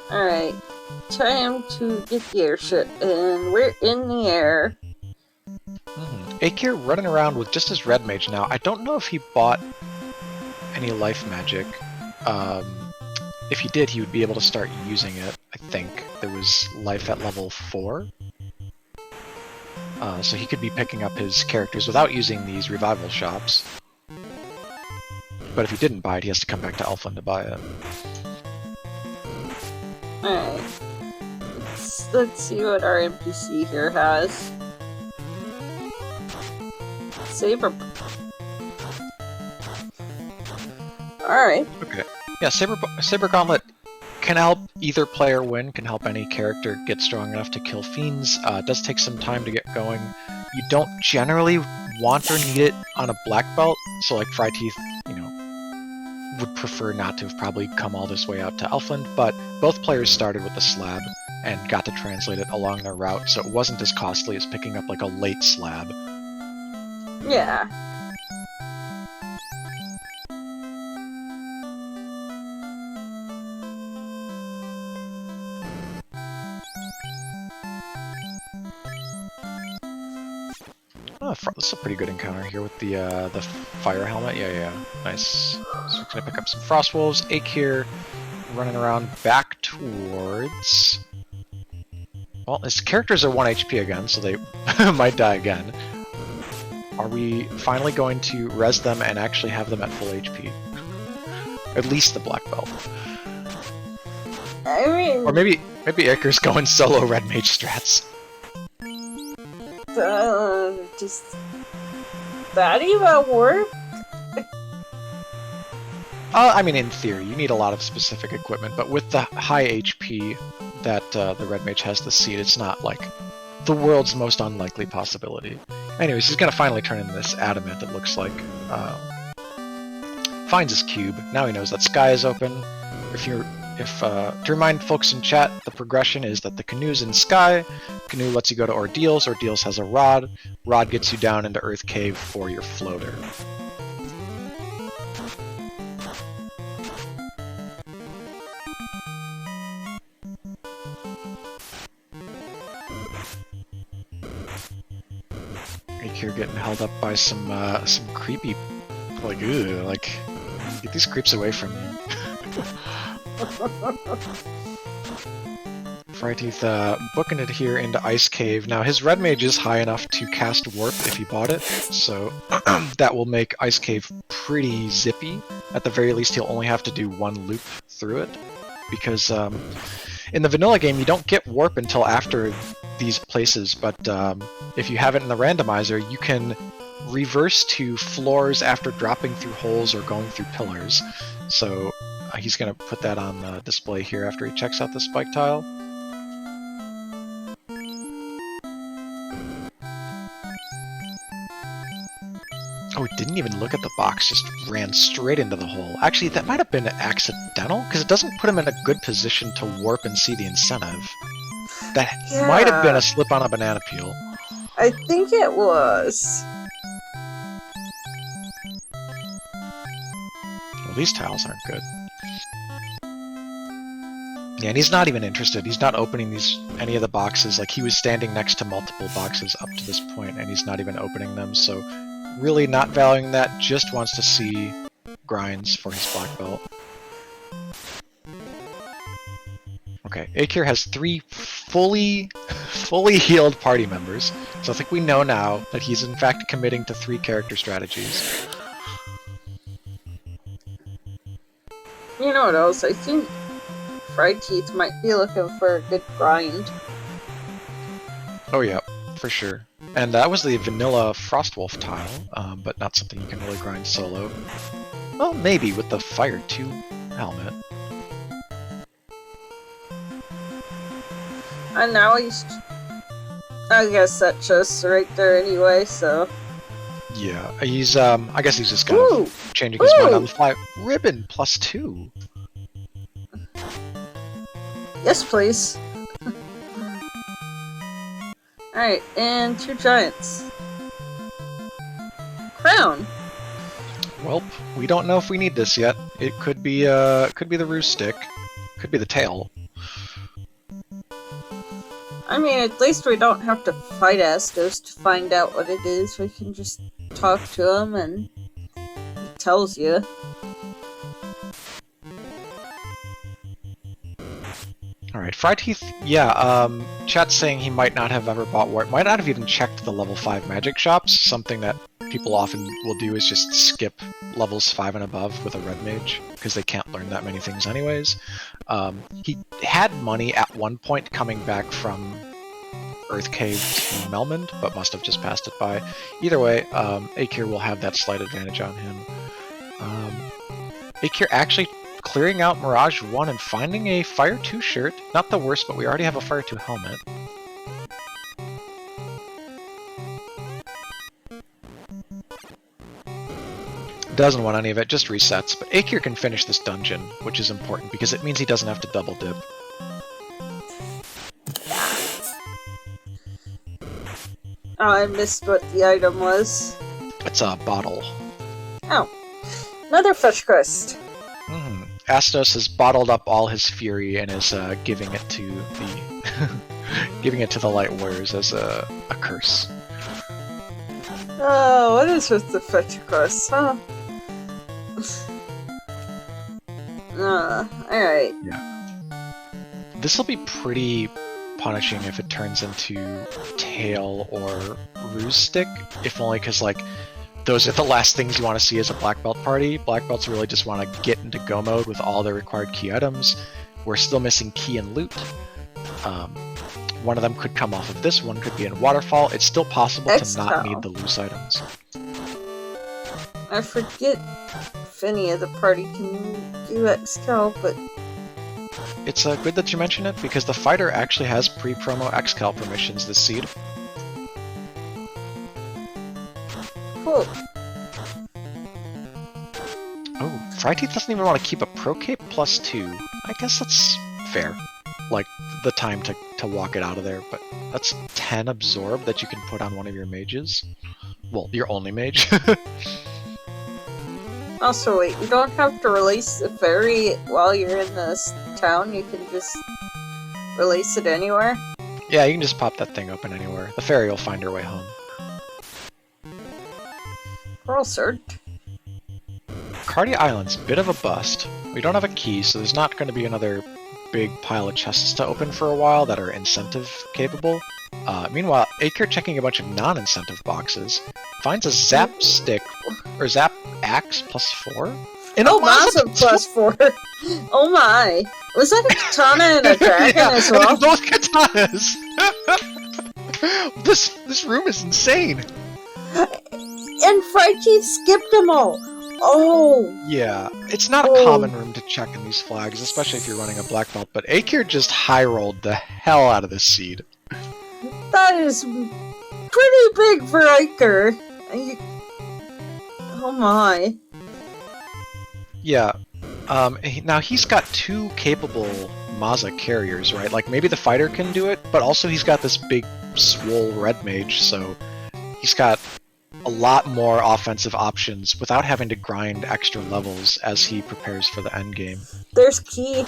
Alright, time to get the airship, and we're in the air. Eykir running around with just his red mage now. I don't know if he bought any life magic. If he did, he would be able to start using it, I think. There was life at level 4. So he could be picking up his characters without using these revival shops. But if he didn't buy it, he has to come back to Elfland to buy it. Alright. Let's see what our NPC here has. Saber. Alright. Okay. Yeah, Saber Gauntlet can help either player win, can help any character get strong enough to kill fiends. It does take some time to get going. You don't generally want or need it on a black belt, so like fryteeth, you know, would prefer not to have probably come all this way out to Elfland, but both players started with a slab and got to translate it along their route, so it wasn't as costly as picking up like a late slab. Yeah. Oh, this is a pretty good encounter here with the fire helmet. Yeah. Nice. So we're gonna pick up some frost wolves. Eykir running around back towards... Well, his characters are 1 HP again, so they might die again. Are we finally going to res them and actually have them at full HP? At least the black belt. I mean... Or maybe Eykir's going solo red mage strats. Just... That even work? I mean, in theory, you need a lot of specific equipment, but with the high HP that the red mage has to seed, it's not like the world's most unlikely possibility. Anyways, he's gonna finally turn in this adamant, it looks like. Finds his cube. Now he knows that sky is open. To remind folks in chat, the progression is that the canoe's in sky, canoe lets you go to Ordeals, Ordeals has a rod, rod gets you down into Earth Cave for your floater. Eykir getting held up by some creepy, like, ew, like, get these creeps away from me. fryteeth booking it here into Ice Cave. Now his red mage is high enough to cast Warp if he bought it, so that will make Ice Cave pretty zippy At the very least, he'll only have to do one loop through it, because in the vanilla game, you don't get warp until after these places, but if you have it in the randomizer, you can reverse to floors after dropping through holes or going through pillars. So he's going to put that on display here after he checks out the spike tile. Oh, he didn't even look at the box, just ran straight into the hole. Actually, that might have been accidental, because it doesn't put him in a good position to warp and see the incentive. That might have been a slip on a banana peel. I think it was. Well, these tiles aren't good. Yeah, and he's not even interested. He's not opening any of the boxes. Like, he was standing next to multiple boxes up to this point, and he's not even opening them, so really not valuing that, just wants to see grinds for his black belt. Okay, Eykir has 3 fully healed party members, so I think we know now that he's in fact committing to 3 character strategies. You know what else? I think fryteeth might be looking for a good grind. Oh yeah, for sure. And that was the vanilla Frostwolf tile, but not something you can really grind solo. Well, maybe with the Fire 2 helmet. And now he's... I guess that chest's right there anyway, so... Yeah, he's, I guess he's just kind of changing his mind on the fly. Ribbon +2! Yes, please. Alright, and 2 giants. Crown! Well, we don't know if we need this yet. It could be the roost stick. Could be the tail. I mean, at least we don't have to fight Astos to find out what it is. We can just talk to him and he tells you. Alright, fryteeth, yeah, chat's saying he might not have ever bought warp, might not have even checked the level 5 magic shops. Something that people often will do is just skip levels 5 and above with a red mage, because they can't learn that many things anyways. He had money at one point coming back from Earth Cave to Melmond, but must have just passed it by. Either way, Eykir will have that slight advantage on him. Eykir actually clearing out Mirage 1 and finding a Fire 2 shirt. Not the worst, but we already have a Fire 2 helmet. Doesn't want any of it, just resets. But Eykir can finish this dungeon, which is important because it means he doesn't have to double dip. Oh, I missed what the item was. It's a bottle. Oh. Another fetch quest. Astos has bottled up all his fury and is giving it to the giving it to the Light Warriors as a curse. Oh, what is with the fetch quest, huh? Alright. Yeah. This will be pretty punishing if it turns into tail or ruse stick, if only because, like, those are the last things you want to see as a black belt party. Black belts really just want to get into go mode with all the required key items. We're still missing key and loot. One of them could come off of this, one could be in waterfall. It's still possible to not need the loose items. I forget if any of the party can do X-Cal, but... It's good that you mention it, because the fighter actually has pre-promo X-Cal permissions this seed. Cool. Oh, fryteeth doesn't even want to keep a Pro Cape +2. I guess that's fair. Like, the time to walk it out of there, but that's 10 absorb that you can put on one of your mages. Well, your only mage. Also, wait, you don't have to release the fairy while you're in this town, you can just release it anywhere? Yeah, you can just pop that thing open anywhere. The fairy will find her way home. Pearl Sword. Cardia Island's a bit of a bust. We don't have a key, so there's not going to be another big pile of chests to open for a while that are incentive capable. Meanwhile, Eykir checking a bunch of non-incentive boxes, finds a zap stick, or zap axe +4? And Oh, Maza +4. Oh my. Was that a katana and a dragon yeah, as well? and both katanas. This room is insane. And fryteeth skipped them all. Oh. Yeah, it's not a common room to check in these flags, especially if you're running a black belt, but Eykir just high-rolled the hell out of this seed. That is pretty big for Eykir. Oh my. Yeah. Now he's got 2 capable Maza carriers, right? Like, maybe the fighter can do it, but also he's got this big, swole red mage, so he's got a lot more offensive options without having to grind extra levels as he prepares for the end game. There's key.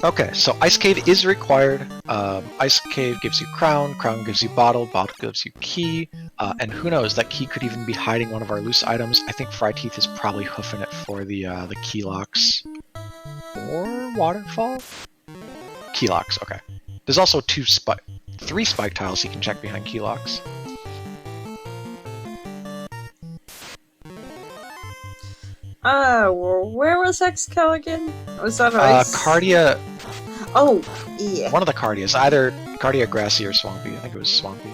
Okay, so Ice Cave is required. Ice Cave gives you crown gives you bottle gives you key, and who knows, that key could even be hiding one of our loose items. I think Fryteeth is probably hoofing it for the key locks. Or waterfall? Key locks, okay. There's also 3 spike tiles he can check behind key locks. Where was Excal again? Was that ice? Cardia. Oh, yeah. One of the Cardias, either Cardia Grassy or Swampy. I think it was Swampy.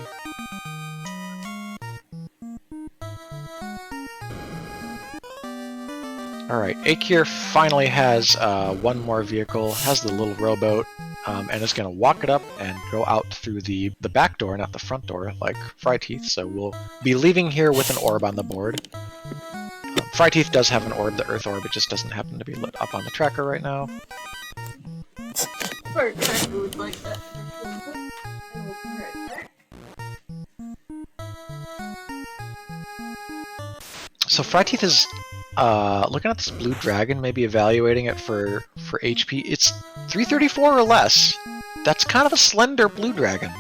Alright, Eykir finally has 1 more vehicle, has the little rowboat, and is going to walk it up and go out through the back door, not the front door, like Fryteeth, so we'll be leaving here with an orb on the board. Fryteeth does have an orb, the Earth Orb, it just doesn't happen to be lit up on the tracker right now. Our tracker would like that. So Fryteeth is looking at this blue dragon, maybe evaluating it for HP. It's 334 or less. That's kind of a slender blue dragon.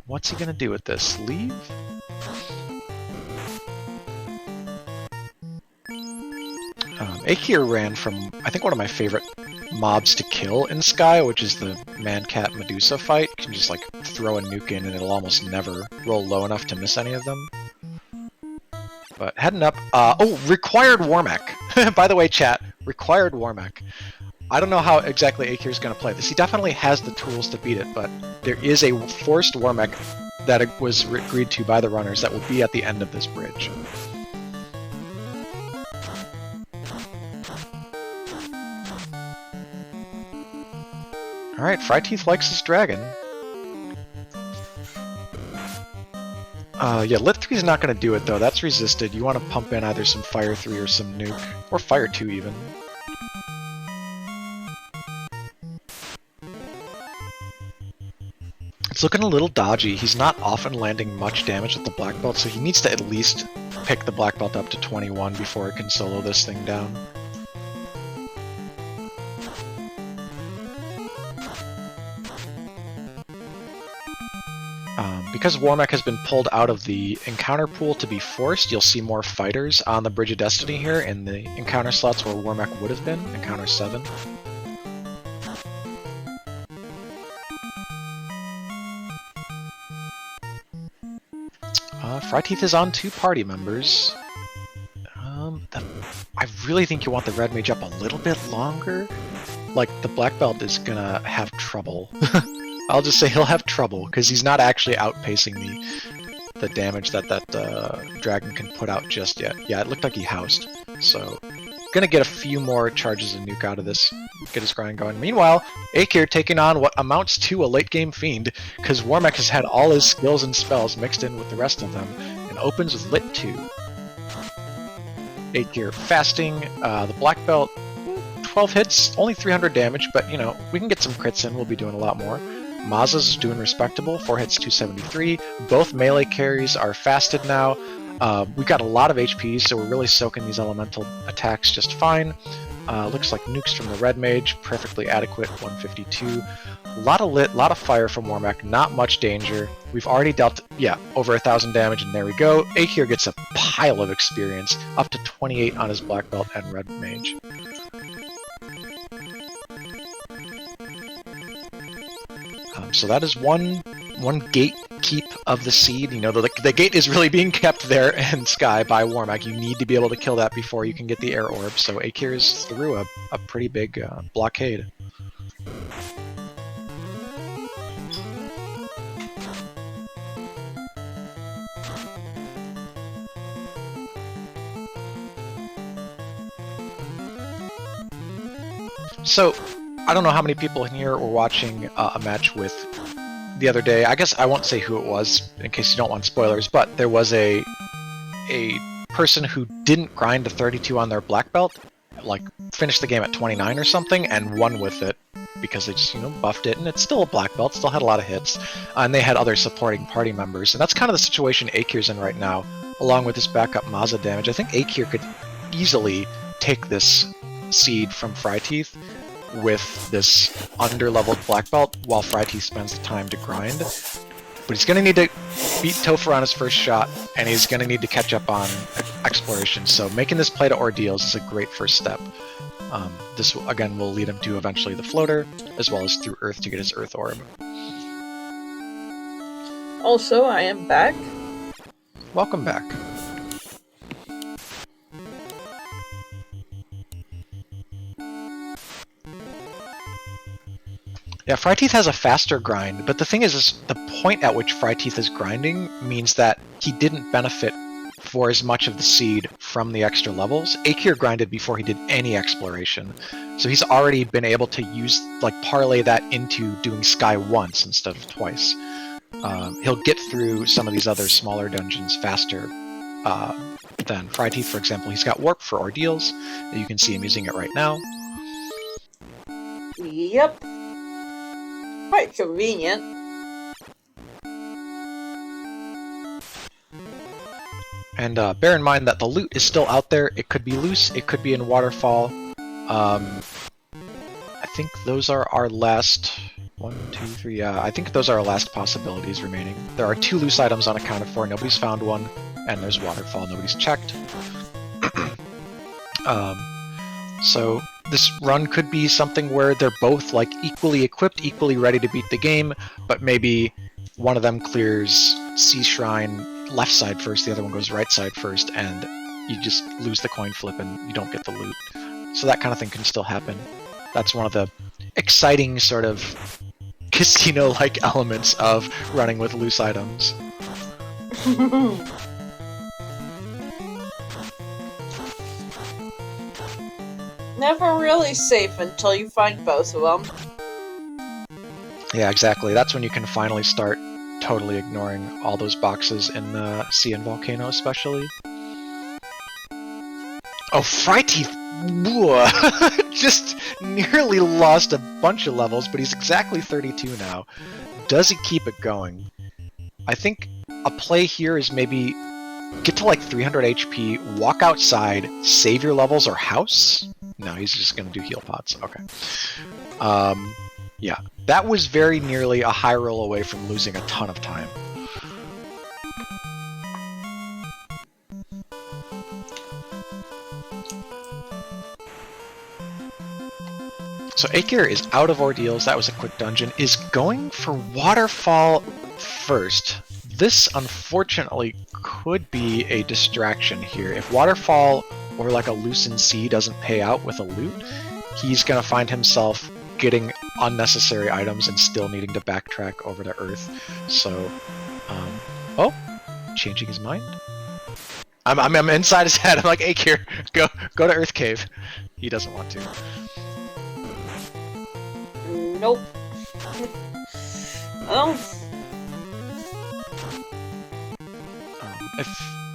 What's he gonna do with this? Leave? Eykir ran from, I think, one of my favorite mobs to kill in Sky, which is the Man-Cat Medusa fight. You can just like throw a nuke in and it'll almost never roll low enough to miss any of them. But heading up, oh, required Warmech. By the way, chat, required Warmech. I don't know how exactly Eykir's going to play this. He definitely has the tools to beat it, but there is a forced Warmech that was agreed to by the runners that will be at the end of this bridge. Alright, Fryteeth likes his dragon. Yeah, Lit 3 is not going to do it though, that's resisted. You want to pump in either some Fire 3 or some Nuke, or Fire 2 even. It's looking a little dodgy. He's not often landing much damage with the Black Belt, so he needs to at least pick the Black Belt up to 21 before it can solo this thing down. Because Warmech has been pulled out of the encounter pool to be forced, you'll see more fighters on the Bridge of Destiny here in the encounter slots where Warmech would have been, encounter 7. Fryteeth is on 2 party members. I really think you want the Red Mage up a little bit longer. Like, the Black Belt is gonna have trouble. I'll just say he'll have trouble, because he's not actually outpacing the damage that dragon can put out just yet. Yeah, it looked like he housed, so gonna get a few more charges of nuke out of this, get his grind going. Meanwhile, Eykir taking on what amounts to a late-game fiend, because Warmech has had all his skills and spells mixed in with the rest of them, and opens with Lit 2. Eykir fasting, the Black Belt, 12 hits, only 300 damage, but you know, we can get some crits in, we'll be doing a lot more. Maza's is doing respectable, 4 hits, 273. Both melee carries are fasted now. We've got a lot of HP, so we're really soaking these elemental attacks just fine. Looks like nukes from the Red Mage, perfectly adequate, 152. A lot of lit, a lot of fire from Warmech, not much danger. We've already dealt, yeah, over 1,000 damage, and there we go. Eykir gets a pile of experience, up to 28 on his Black Belt and Red Mage. So that is one gate keep of the seed. You know, the gate is really being kept there in Sky by Warmac. You need to be able to kill that before you can get the air orb. So Eykir is through a pretty big blockade. So, I don't know how many people in here were watching a match with the other day. I guess I won't say who it was, in case you don't want spoilers, but there was a person who didn't grind to 32 on their black belt, like, finished the game at 29 or something, and won with it, because they just, you know, buffed it, and it's still a black belt, still had a lot of hits, and they had other supporting party members, and that's kind of the situation Eykir's in right now, along with this backup Maza damage. I think Eykir could easily take this seed from fryteeth with this under-leveled black belt while fryteeth spends the time to grind. But he's going to need to beat Topher on his first shot, and he's going to need to catch up on exploration, so making this play to Ordeals is a great first step. This, again, will lead him to eventually the floater, as well as through Earth to get his Earth Orb. Also, I am back. Welcome back. Yeah, fryteeth has a faster grind, but the thing is the point at which fryteeth is grinding means that he didn't benefit for as much of the seed from the extra levels. Eykir grinded before he did any exploration, so he's already been able to use, like, parlay that into doing Sky once instead of twice. He'll get through some of these other smaller dungeons faster than fryteeth, for example. He's got Warp for Ordeals. You can see him using it right now. Yep. Quite convenient. And bear in mind that the loot is still out there. It could be loose, it could be in Waterfall. I think those are our last... 1, 2, 3, yeah, I think those are our last possibilities remaining. There are 2 loose items unaccounted for, nobody's found one, and there's Waterfall, nobody's checked. So this run could be something where they're both, like, equally equipped, equally ready to beat the game, but maybe one of them clears Sea Shrine left side first, the other one goes right side first, and you just lose the coin flip and you don't get the loot. So that kind of thing can still happen. That's one of the exciting sort of casino-like elements of running with loose items. Never really safe until you find both of them. Yeah, exactly. That's when you can finally start totally ignoring all those boxes in the Sea and Volcano, especially. Oh, fryteeth! Just nearly lost a bunch of levels, but he's exactly 32 now. Does he keep it going? I think a play here is maybe get to like 300 HP, walk outside, save your levels or house? No, he's just gonna do heal pots. Okay. Yeah, that was very nearly a high roll away from losing a ton of time. So Eykir is out of Ordeals, that was a quick dungeon, is going for Waterfall first. This, unfortunately, could be a distraction here. If Waterfall or like a Loosened Sea doesn't pay out with a loot, he's going to find himself getting unnecessary items and still needing to backtrack over to Earth. So, oh, changing his mind. I'm inside his head. I'm like, Eykir, go to Earth Cave. He doesn't want to. Nope. Well.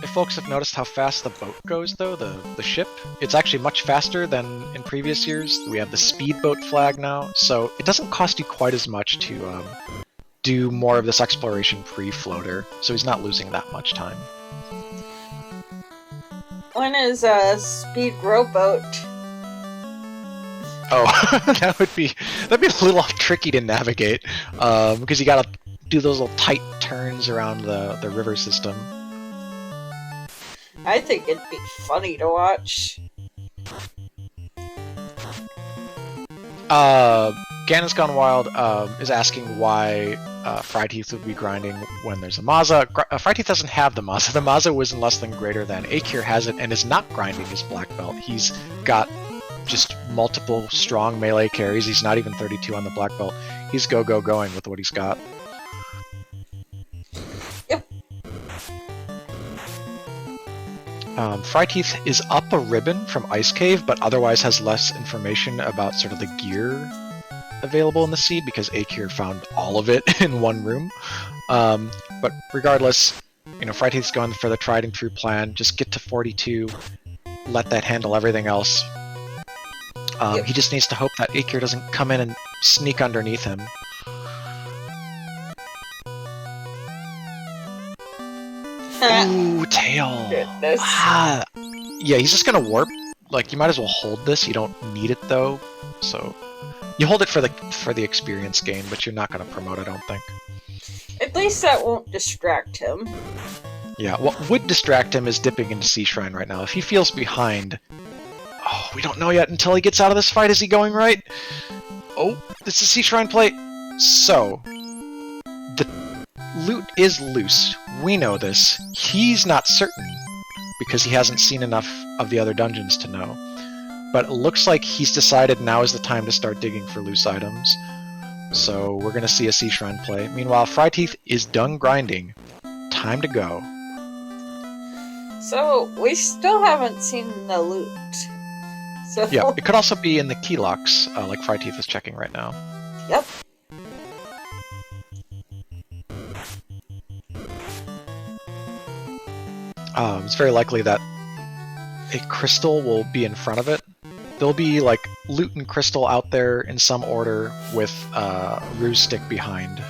If folks have noticed how fast the boat goes, though, the ship, it's actually much faster than in previous years. We have the speedboat flag now, so it doesn't cost you quite as much to do more of this exploration pre-floater, so he's not losing that much time. When is a speed rowboat? Oh, that'd be a little tricky to navigate, because you gotta do those little tight turns around the river system. I think it'd be funny to watch. Ganon's Gone Wild is asking why fryteeth would be grinding when there's a Maza. Fryteeth doesn't have the Maza. The Maza was in less than greater than. Eykir has it and is not grinding his black belt. He's got just multiple strong melee carries. He's not even 32 on the black belt. He's going with what he's got. Yep. Fryteeth is up a ribbon from Ice Cave, but otherwise has less information about sort of the gear available in the seed because Eykir found all of it in one room. But regardless, you know, Fryteeth's going for the tried and true plan. Just get to 42, let that handle everything else. Yep. He just needs to hope that Eykir doesn't come in and sneak underneath him. Ooh, tail. Goodness. Ah. Yeah, he's just gonna warp. Like, you might as well hold this. You don't need it though, so you hold it for the experience gain, but you're not gonna promote, I don't think. At least that won't distract him. Yeah, what would distract him is dipping into Sea Shrine right now. If he feels behind, oh, we don't know yet until he gets out of this fight. Is he going right? Oh, this is Sea Shrine play. So, the loot is loose. We know this. He's not certain because he hasn't seen enough of the other dungeons to know. But it looks like he's decided now is the time to start digging for loose items. So we're going to see a Sea Shrine play. Meanwhile, Fryteeth is done grinding. Time to go. So, we still haven't seen the loot. So... Yeah, it could also be in the key locks, like Fryteeth is checking right now. Yep. It's very likely that a crystal will be in front of it. There'll be like loot and crystal out there in some order with Ruse Stick behind,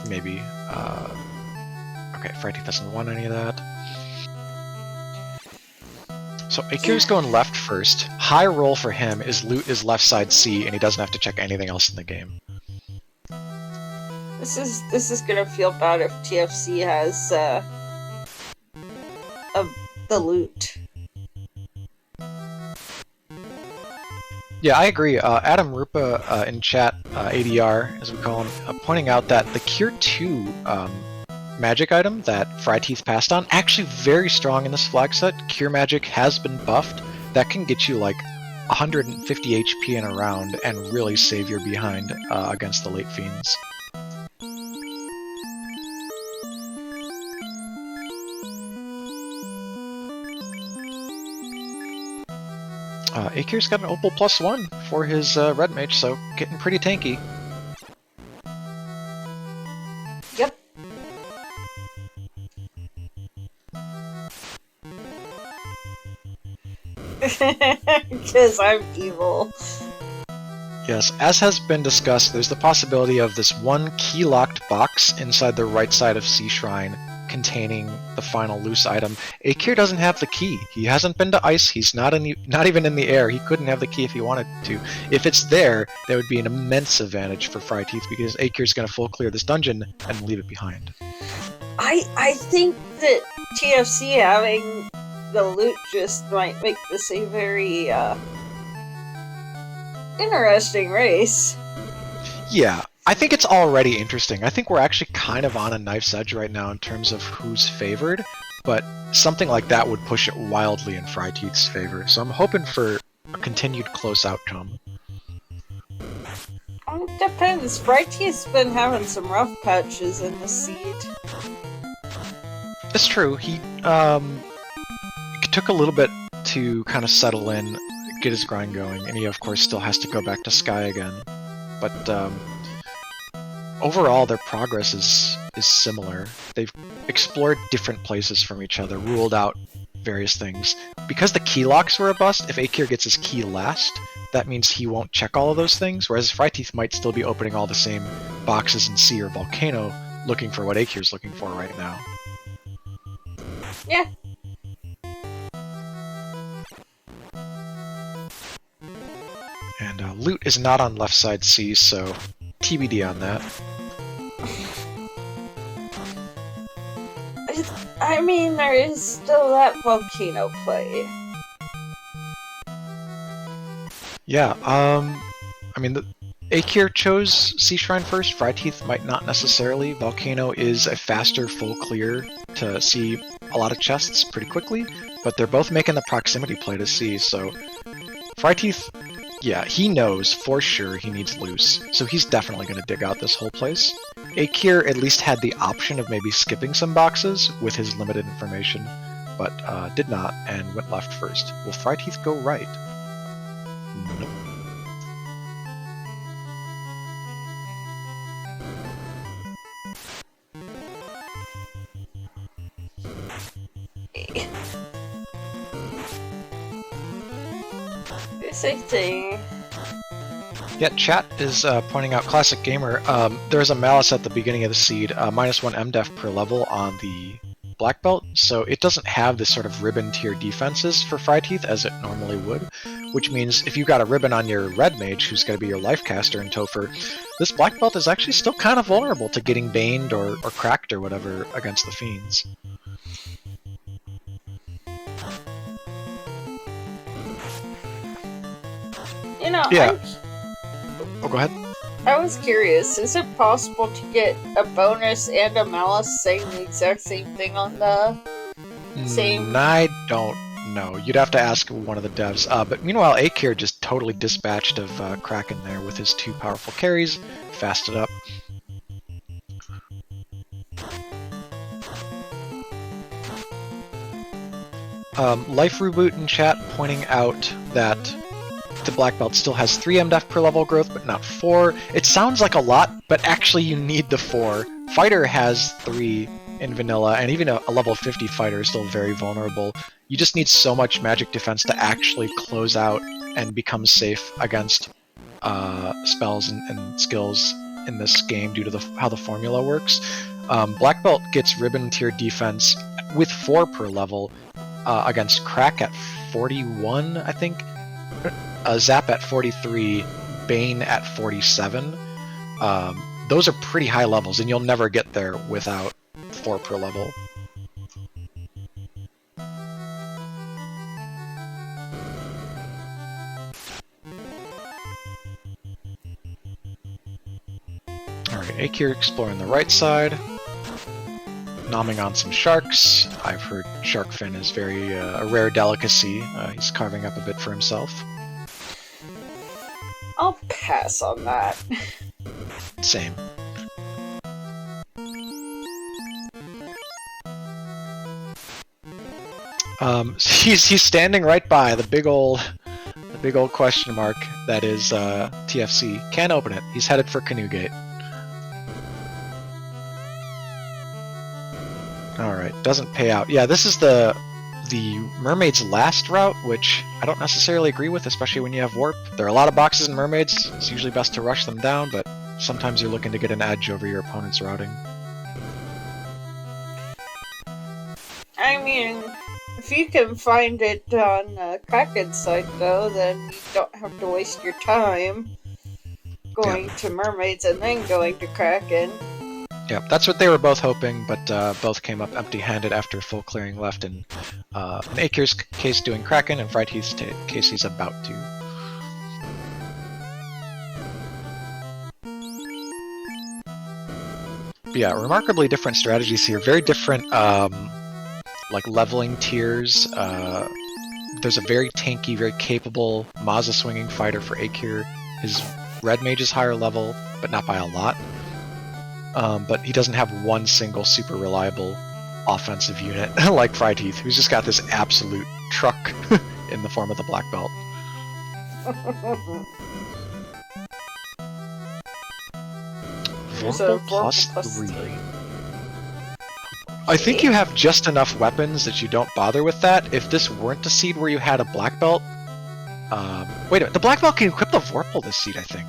maybe. Okay, Fryteeth doesn't want any of that. So Eykir's going left first. High roll for him is loot is left side C, and he doesn't have to check anything else in the game. This is gonna feel bad if TFC has the loot. Yeah, I agree. Adam Rupa in chat, ADR as we call him, pointing out that the Cure 2 magic item that Fryteeth passed on, actually very strong in this flag set. Cure magic has been buffed. That can get you like 150 HP in a round and really save your behind against the late fiends. Eykir's got an Opal +1 for his red mage, so getting pretty tanky. Yep. Because I'm evil. Yes, as has been discussed, there's the possibility of this one key-locked box inside the right side of Sea Shrine containing the final loose item. Eykir doesn't have the key. He hasn't been to ice. He's not even in the air. He couldn't have the key if he wanted to. If it's there, that would be an immense advantage for Fryteeth because Eykir's going to full clear this dungeon and leave it behind. I think that TFC having the loot just might make this a very interesting race. Yeah, I think it's already interesting. I think we're actually kind of on a knife's edge right now in terms of who's favored, but something like that would push it wildly in Fryteeth's favor. So I'm hoping for a continued close outcome. It depends. Fryteeth's been having some rough patches in the seed. It's true. He took a little bit to kind of settle in, get his grind going, and he of course still has to go back to Sky again. But overall, their progress is similar. They've explored different places from each other, ruled out various things. Because the key locks were a bust, if Eykir gets his key last, that means he won't check all of those things, whereas Fryteeth might still be opening all the same boxes in Sea or Volcano, looking for what Eykir's looking for right now. Yeah. And loot is not on left side C, so TBD on that. I mean, there is still that volcano play. Yeah, I mean, Eykir chose Sea Shrine first. Fryteeth might not necessarily. Volcano is a faster full clear to see a lot of chests pretty quickly, but they're both making the proximity play to sea, so Fryteeth, yeah, he knows for sure he needs loose, so he's definitely going to dig out this whole place. Eykir at least had the option of maybe skipping some boxes with his limited information, but did not and went left first. Will Fryteeth go right? Nope. Same thing. Yeah, chat is pointing out Classic Gamer. There's a Malice at the beginning of the seed, -1 MDef per level on the Black Belt, so it doesn't have this sort of ribbon tier defenses for Fryteeth as it normally would, which means if you got a ribbon on your Red Mage, who's going to be your life caster in Topher, this Black Belt is actually still kind of vulnerable to getting baned or cracked or whatever against the Fiends. You know, Yeah. Oh, go ahead. I was curious, is it possible to get a bonus and a Malice saying the exact same thing on the same? I don't know. You'd have to ask one of the devs. But meanwhile, Eykir just totally dispatched of Kraken there with his 2 powerful carries, fasted up. Life Reboot in chat pointing out that the Black Belt still has 3 MDef per level growth, but not 4. It sounds like a lot, but actually you need the 4. Fighter has 3 in vanilla, and even a level 50 fighter is still very vulnerable. You just need so much magic defense to actually close out and become safe against spells and skills in this game due to how the formula works. Black Belt gets ribbon tier defense with 4 per level against Crack at 41, I think. Zap at 43, Bane at 47. Those are pretty high levels, and you'll never get there without 4 per level. Alright, Eykir exploring the right side. Nomming on some sharks. I've heard shark fin is very a rare delicacy. He's carving up a bit for himself. I'll pass on that. Same. He's standing right by the big old question mark that is TFC. Can't open it. He's headed for Canoe Gate. Alright, doesn't pay out. Yeah, this is the Mermaid's last route, which I don't necessarily agree with, especially when you have Warp. There are a lot of boxes in Mermaids. It's usually best to rush them down, but sometimes you're looking to get an edge over your opponent's routing. I mean, if you can find it on Kraken's site, though, then you don't have to waste your time going to Mermaids and then going to Kraken. Yeah, that's what they were both hoping, but both came up empty-handed after full clearing left, and in Eykir's case doing Kraken, and Fryteeth's case he's about to. But yeah, remarkably different strategies here. Very different, like leveling tiers. There's a very tanky, very capable Maza swinging fighter for Eykir. His Red Mage is higher level, but not by a lot. But he doesn't have one single super reliable offensive unit like Fryteeth, who's just got this absolute truck in the form of the Black Belt. Vorpal plus 3. I think you have just enough weapons that you don't bother with that. If this weren't a seed where you had a Black Belt... wait a minute, the Black Belt can equip the Vorpal this seed, I think.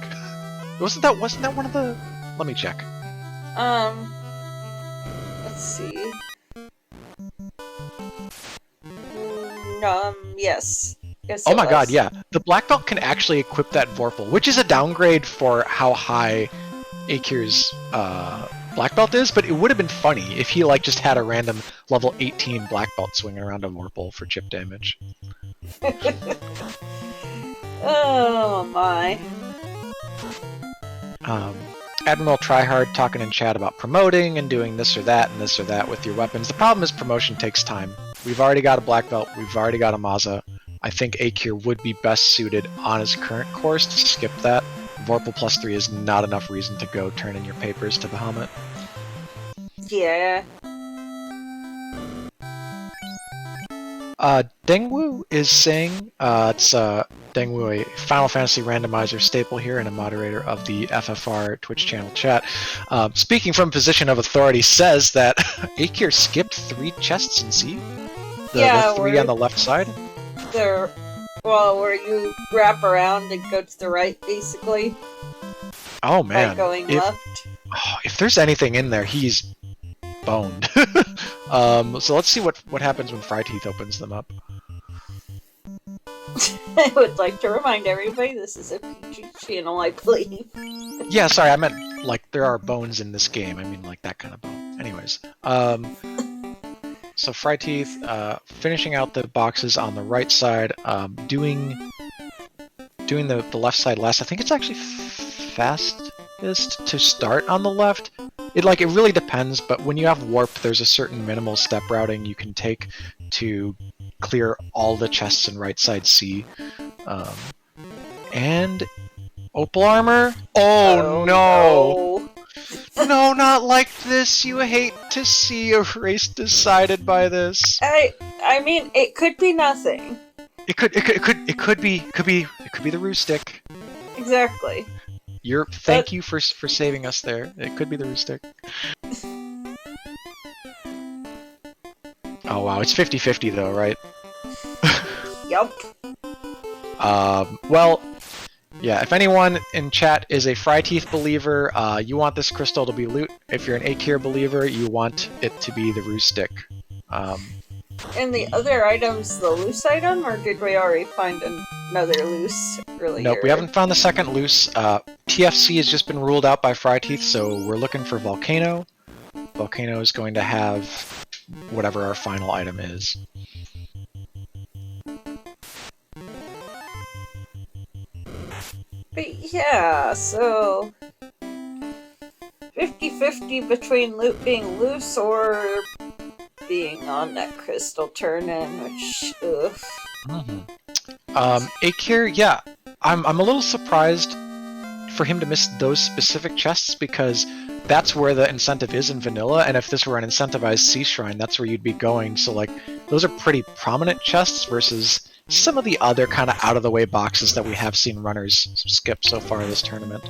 Wasn't that one of the... Let me check. Let's see. Yes. Yes, Oh my god, yeah. The Black Belt can actually equip that Vorpal, which is a downgrade for how high Eykir's Black Belt is, but it would have been funny if he like just had a random level 18 Black Belt swinging around a Vorpal for chip damage. Oh my. Admiral Tryhard talking in chat about promoting and doing this or that and this or that with your weapons. The problem is promotion takes time. We've already got a black belt, we've already got a Maza. I think Eykir would be best suited on his current course to skip that. Vorpal +3 is not enough reason to go turn in your papers to Bahamut. Yeah. Dengwu is saying, it's Dengwu, a Final Fantasy randomizer staple here and a moderator of the FFR Twitch channel chat. Speaking from a position of authority, says that Eykir skipped 3 chests in Z? The 3 on the left side? Where you wrap around and go to the right, basically. Oh man. By going left. If there's anything in there, he's boned. So let's see what happens when fryteeth opens them up. I would like to remind everybody this is a PG channel, I believe. Yeah, sorry, I meant like there are bones in this game. I mean like that kind of bone. Anyways, so fryteeth finishing out the boxes on the right side, doing the left side last. I think it's actually fastest to start on the left. It really depends, but when you have warp, there's a certain minimal step routing you can take to clear all the chests in right side C. And opal armor? Oh no! No, not like this. You hate to see a race decided by this. I mean, it could be nothing. It could be the roo stick. Exactly. Thank you for saving us there. It could be the roo stick. Oh wow, it's 50-50 though, right? Yup. Well, yeah, if anyone in chat is a fryteeth believer, you want this crystal to be loot. If you're an Eykir believer, you want it to be the roo stick. And the other item's the loose item, or did we already find another loose earlier? Nope, we haven't found the second loose. TFC has just been ruled out by fryteeth, so we're looking for Volcano. Volcano is going to have whatever our final item is. But yeah, so 50-50 between loot being loose or being on that crystal turn-in, which, ugh. Eykir, yeah, I'm a little surprised for him to miss those specific chests because that's where the incentive is in vanilla, and if this were an incentivized sea shrine, that's where you'd be going. So like, those are pretty prominent chests versus some of the other kind of out-of-the-way boxes that we have seen runners skip so far this tournament.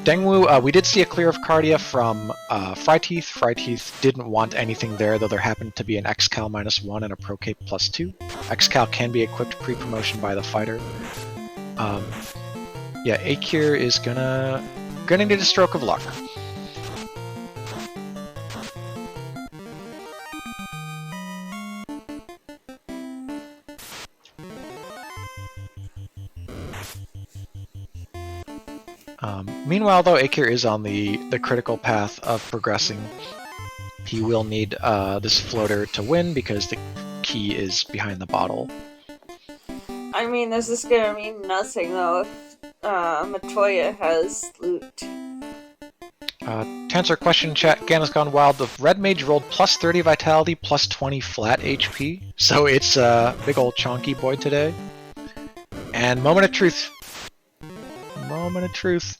Dengwu, we did see a clear of Cardia from fryteeth. Fryteeth didn't want anything there, though there happened to be an XCal -1 and a Procape +2. XCal can be equipped pre-promotion by the fighter. Yeah, Eykir is gonna need a stroke of luck. Meanwhile, though, Eykir is on the critical path of progressing. He will need this floater to win because the key is behind the bottle. I mean, this is gonna mean nothing, though, if Matoya has loot. To answer a question in chat, Gana's Gone Wild, the red mage rolled +30 vitality, +20 flat HP, so it's a big old chonky boy today. And moment of truth. Moment of truth.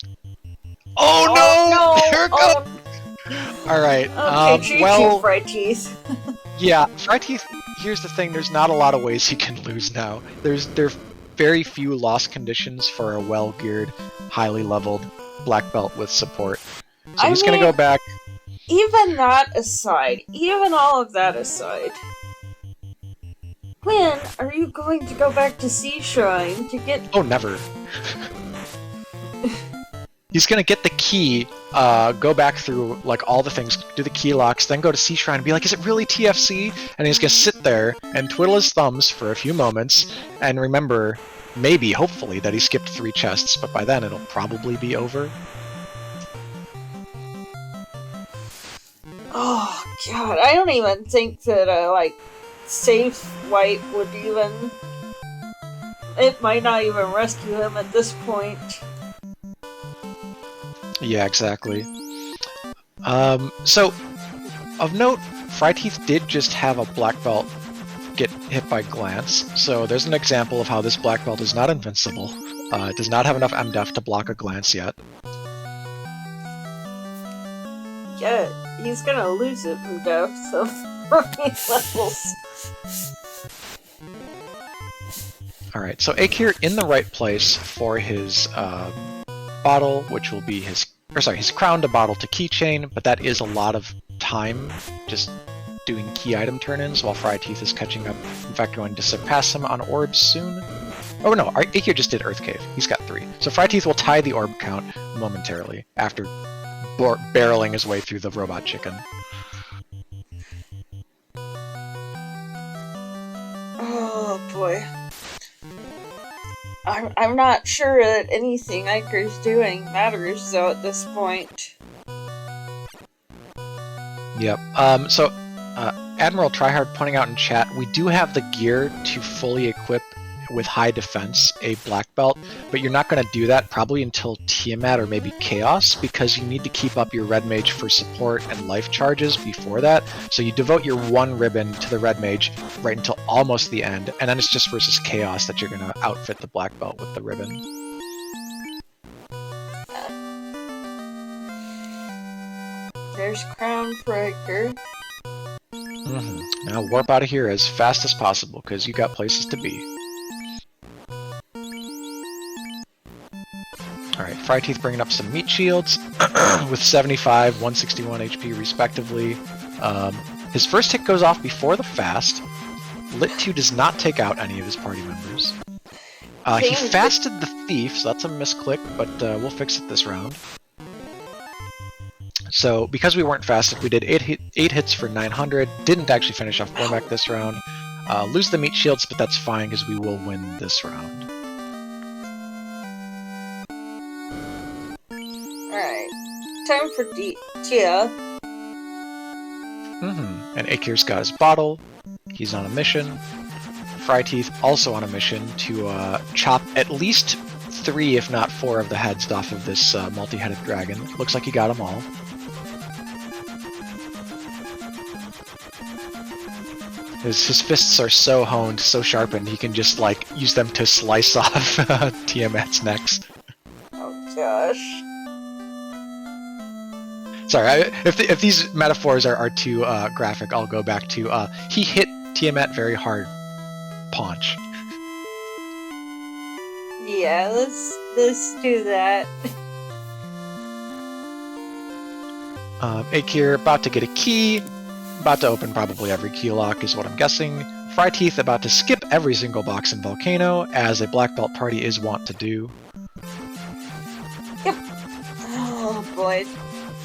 Oh no! There it goes! Alright, okay, well... fryteeth. Yeah, fryteeth, here's the thing, there's not a lot of ways he can lose now. There are very few loss conditions for a well-geared, highly leveled black belt with support. So he's gonna go back. Even that aside, even all of that aside, when are you going to go back to Sea Shrine to get... Oh, never. He's gonna get the key, go back through like all the things, do the key locks, then go to Sea Shrine and be like, is it really TFC? And he's gonna sit there and twiddle his thumbs for a few moments and remember, maybe, hopefully, that he skipped 3 chests, but by then it'll probably be over. Oh god, I don't even think that a safe wipe would even... It might not even rescue him at this point. Yeah, exactly. So, of note, Fryteeth did just have a black belt get hit by glance, so there's an example of how this black belt is not invincible. It does not have enough MDef to block a glance yet. Yeah, he's gonna lose it from death, so these levels. Alright, so Eykir in the right place for his bottle, which will be his crown to bottle to keychain, but that is a lot of time just doing key item turn-ins while Fryteeth is catching up. In fact, going to surpass him on orbs soon. Oh no, Eykir just did Earth Cave. He's got 3. So Fryteeth will tie the orb count momentarily after barreling his way through the robot chicken. Oh boy. I'm not sure that anything Eykir's doing matters though at this point. Yep. So Admiral Tryhard pointing out in chat, we do have the gear to fully equip with high defense a black belt, but you're not going to do that probably until Tiamat or maybe Chaos, because you need to keep up your red mage for support and life charges before that. So you devote your 1 ribbon to the red mage right until almost the end, and then it's just versus Chaos that you're going to outfit the black belt with the ribbon. There's crown for Eykir. Now warp out of here as fast as possible, because you got places to be. Alright, Fryteeth bringing up some meat shields with 75, 161 HP respectively. His first hit goes off before the fast. Lit 2 does not take out any of his party members. He fasted the thief, so that's a misclick, but we'll fix it this round. So, because we weren't fasted, we did 8 hits for 900, didn't actually finish off Bormak this round. Lose the meat shields, but that's fine, because we will win this round. Alright, time for Tia. And Eykir's got his bottle, he's on a mission. Fryteeth also on a mission to chop at least 3, if not 4 of the heads off of this multi-headed dragon. Looks like he got them all. His fists are so honed, so sharpened, he can just, like, use them to slice off Tiamat's necks. Oh gosh. Sorry, if these metaphors are too graphic, I'll go back to, he hit Tiamat very hard. Paunch. Yeah, let's do that. Eykir about to get a key. About to open probably every key lock is what I'm guessing. Fryteeth about to skip every single box in Volcano, as a black belt party is wont to do. Yep. Oh boy.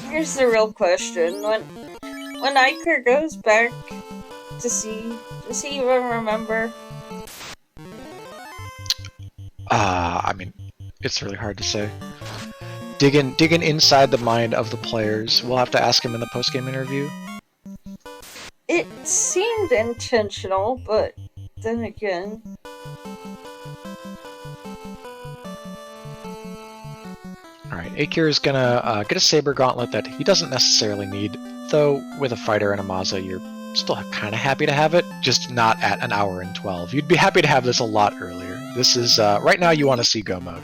Here's the real question. When Eykir goes back to see, does he even remember? I mean, it's really hard to say. Digging inside the mind of the players. We'll have to ask him in the post-game interview. It seemed intentional, but then again... Alright, Eykir is gonna get a Saber Gauntlet that he doesn't necessarily need, though with a Fighter and a Maza you're still kind of happy to have it, just not at 1 hour and 12. You'd be happy to have this a lot earlier. This is, right now you want to see Go Mode.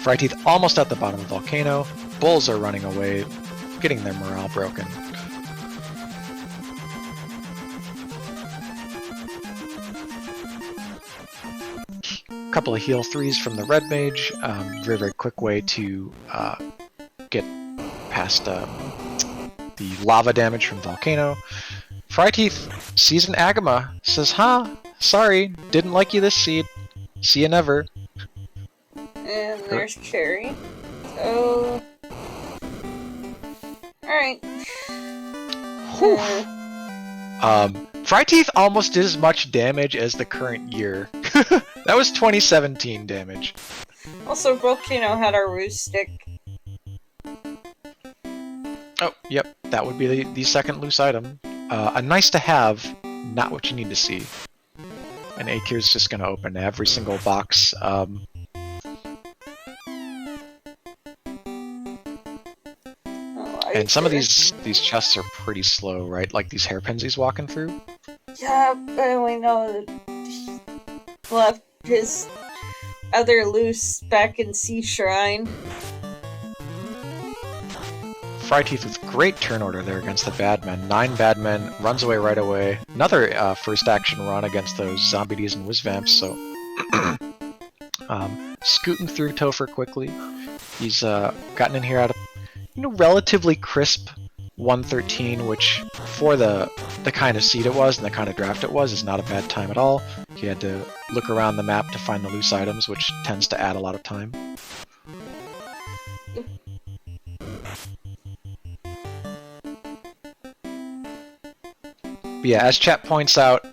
Fryteeth almost at the bottom of Volcano. Bulls are running away, getting their morale broken. Couple of heal 3s from the red mage. Very quick way to get past the lava damage from Volcano. Fryteeth sees an Agama, says, "Huh, sorry, didn't like you this seed. See you never." And there's Carrie. So... Alright. Fryteeth almost did as much damage as the current year. That was 2017 damage. Also, Volcano had our ruse stick. Oh, yep, that would be the second loose item. A nice to have, not what you need to see. And Eykir's just gonna open every single box. And some of these chests are pretty slow, right? Like these hairpins he's walking through. Yeah, but we know that he left his other loose back in Sea Shrine. Fryteeth with great turn order there against the bad men. 9 bad men, runs away right away. Another first action run against those Zombies and Whizvamps, so scooting through Topher quickly. He's gotten in here at a relatively crisp 113, which for the kind of seed it was and the kind of draft it was is not a bad time at all. He had to look around the map to find the loose items, which tends to add a lot of time. But yeah, as chat points out,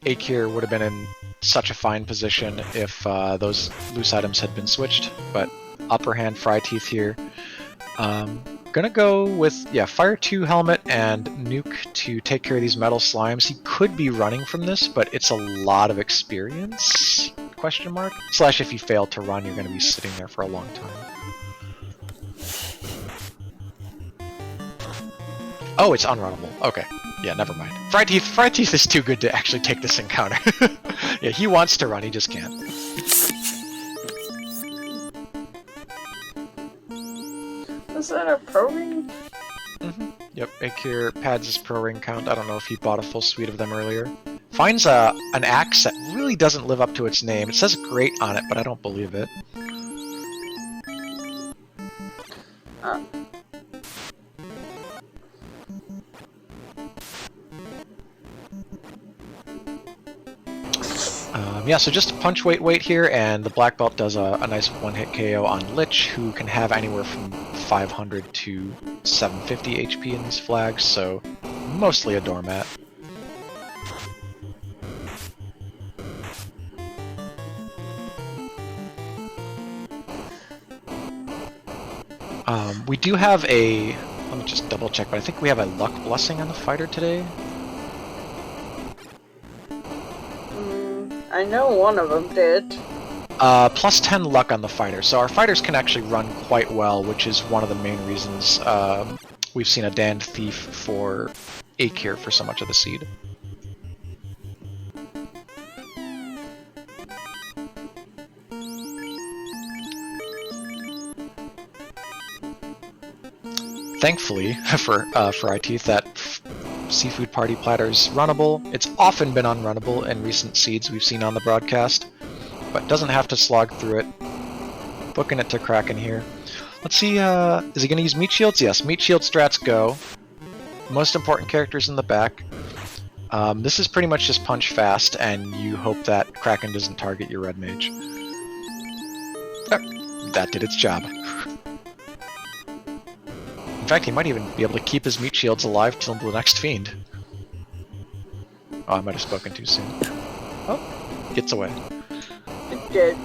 Eykir would have been in such a fine position if those loose items had been switched, but upper hand Fryteeth here. Gonna go with, Fire 2 helmet and nuke to take care of these metal slimes. He could be running from this, but it's a lot of experience, question mark. Slash if you fail to run, you're gonna be sitting there for a long time. Oh, it's unrunnable. Okay. Yeah, never mind. Fryteeth is too good to actually take this encounter. Yeah, he wants to run, he just can't. Was that a pro ring? Yep, Eykir pads his pro ring count. I don't know if he bought a full suite of them earlier. Finds an axe that really doesn't live up to its name. It says great on it, but I don't believe it. Yeah, so just punch wait here, and the black belt does a nice one-hit KO on Lich, who can have anywhere from 500 to 750 HP in these flags, so mostly a doormat. We do have a... let me just double check, but I think we have a luck blessing on the fighter today. I know one of them did. Plus 10 luck on the fighter, so our fighters can actually run quite well, which is one of the main reasons we've seen a Damned Thief for Eykir for so much of the seed. Thankfully, for Fryteeth, that seafood party platter's runnable. It's often been unrunnable in recent seeds we've seen on the broadcast, but doesn't have to slog through it. Booking it to Kraken here. Let's see, is he going to use meat shields? Yes, meat shield strats go. Most important characters in the back. This is pretty much just punch fast, and you hope that Kraken doesn't target your red mage. That did its job. In fact, he might even be able to keep his meat shields alive till the next fiend. Oh, I might have spoken too soon. Oh, gets away. It did.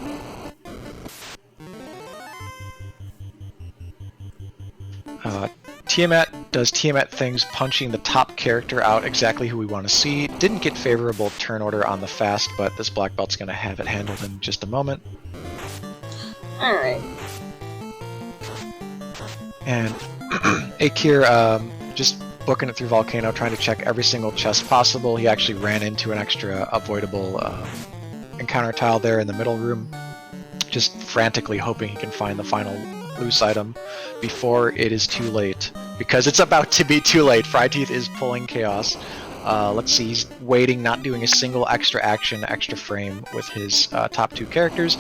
Tiamat does Tiamat things, punching the top character out exactly who we want to see. Didn't get favorable turn order on the fast, but this black belt's going to have it handled in just a moment. Alright. And Eykir just booking it through Volcano, trying to check every single chest possible. He actually ran into an extra avoidable encounter tile there in the middle room, just frantically hoping he can find the final loose item before it is too late. Because it's about to be too late. Fryteeth is pulling Chaos. Let's see, he's waiting, not doing a single extra action, extra frame with his top two characters.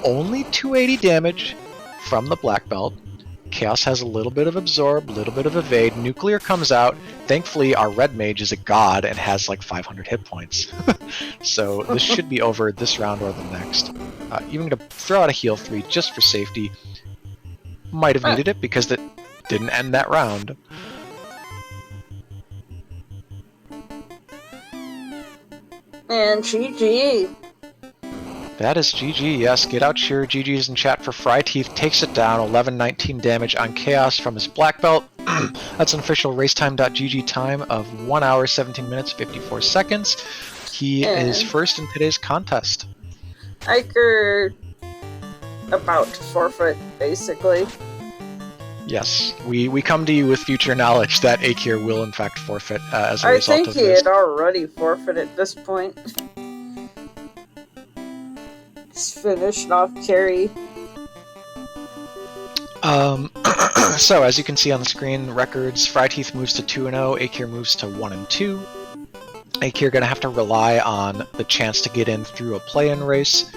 Only 280 damage from the black belt. Chaos has a little bit of absorb, a little bit of evade. Nuclear comes out. Thankfully, our red mage is a god and has like 500 hit points. So this should be over this round or the next. Even going to throw out a heal 3 just for safety. Might have needed it because it didn't end that round. And GG. That is GG, yes. Get out cheer. GG's in chat for Fryteeth. Takes it down. 11-19 damage on Chaos from his black belt. That's an official racetime.gg time of 1 hour, 17 minutes, 54 seconds. He is first in today's contest. Eykir about to forfeit, basically. Yes, we come to you with future knowledge that Eykir will in fact forfeit as a I result think of he this. had already forfeited at this point. He's finished off Carrie. So as you can see on the screen, records, fryteeth moves to 2-0, Eykir moves to 1-2. Eykir gonna have to rely on the chance to get in through a play-in race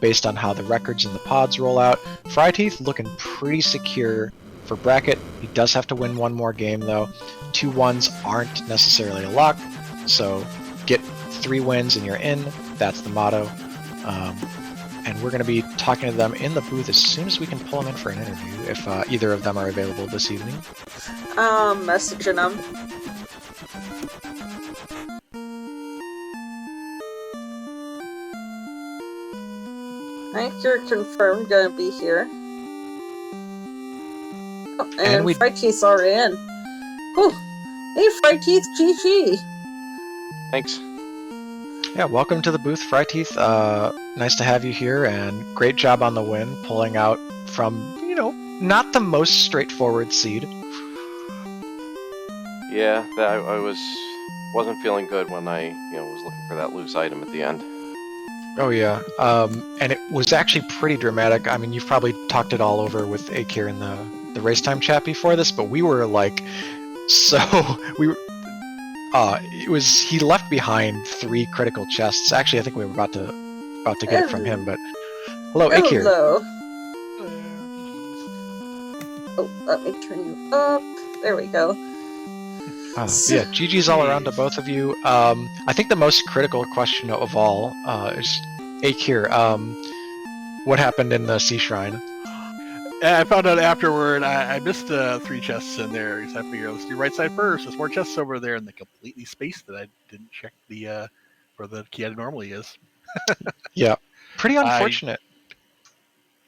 based on how the records and the pods roll out. fryteeth looking pretty secure for bracket. He does have to win one more game though. 2 1s aren't necessarily a lock, so get 3 wins and you're in. That's the motto. And we're going to be talking to them in the booth as soon as we can pull them in for an interview, if either of them are available this evening. Messaging them. I think you're confirmed gonna be here. Oh, and fryteeth's already in. Whew. Hey, fryteeth, GG. Thanks. Yeah, welcome to the booth, fryteeth. Nice to have you here, and great job on the win, pulling out from, not the most straightforward seed. Yeah, I wasn't feeling good when I was looking for that loose item at the end. Oh yeah, and it was actually pretty dramatic. I mean, you've probably talked it all over with Eykir in the race time chat before this, but we were like, he left behind 3 critical chests. Actually, I think we were about to get it from him, but hello, Eykir. Hello. Oh, let me turn you up. There we go. Yeah, GG's all around to both of you. I think the most critical question of all is Eykir. What happened in the Sea Shrine? I found out afterward. I missed 3 chests in there. So I figured, let's do right side first. There's more chests over there, and they completely spaced it. I didn't check the where the key normally is. Yeah, pretty unfortunate.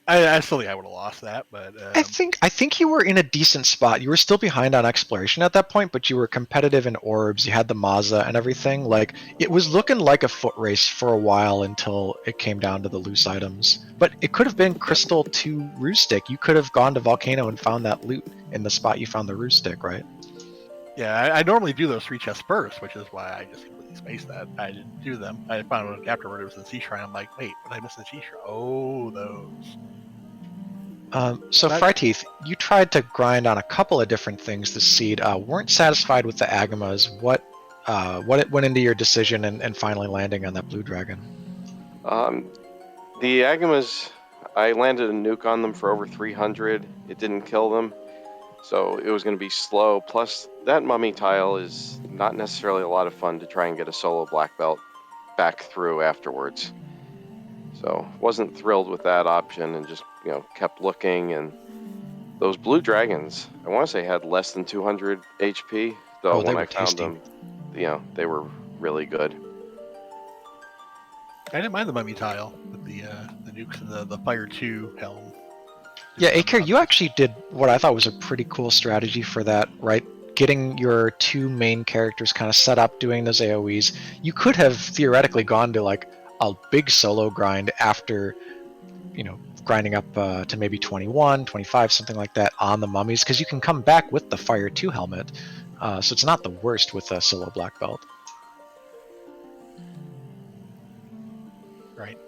I still think I would have lost that, but I think you were in a decent spot. You were still behind on exploration at that point, but you were competitive in orbs. You had the Maza and everything. Like, it was looking like a foot race for a while until it came down to the loose items. But it could have been Crystal to Roost Stick. You could have gone to Volcano and found that loot in the spot you found the Roost Stick, right? Yeah, I normally do those 3 chests first, which is why I just completely spaced that. I didn't do them. I found out afterward it was the Sea Shrine. I'm like, wait, what did I miss the Sea Shrine? Oh, those. So fryteeth, you tried to grind on a couple of different things this seed. Weren't satisfied with the Agamas. What went into your decision and finally landing on that blue dragon? The Agamas, I landed a nuke on them for over 300. It didn't kill them, so it was going to be slow. Plus, that mummy tile is not necessarily a lot of fun to try and get a solo black belt back through afterwards. So wasn't thrilled with that option, and just kept looking. And those blue dragons, I want to say, had less than 200 HP. Though when I found them, they were really good. I didn't mind the mummy tile with the nukes and the Fire 2 helm. Yeah, Eykir, you actually did what I thought was a pretty cool strategy for that, right? Getting your 2 main characters kind of set up doing those AoEs. You could have theoretically gone to like a big solo grind after, grinding up to maybe 21, 25, something like that on the mummies, because you can come back with the Fire 2 helmet. So it's not the worst with a solo black belt. Right.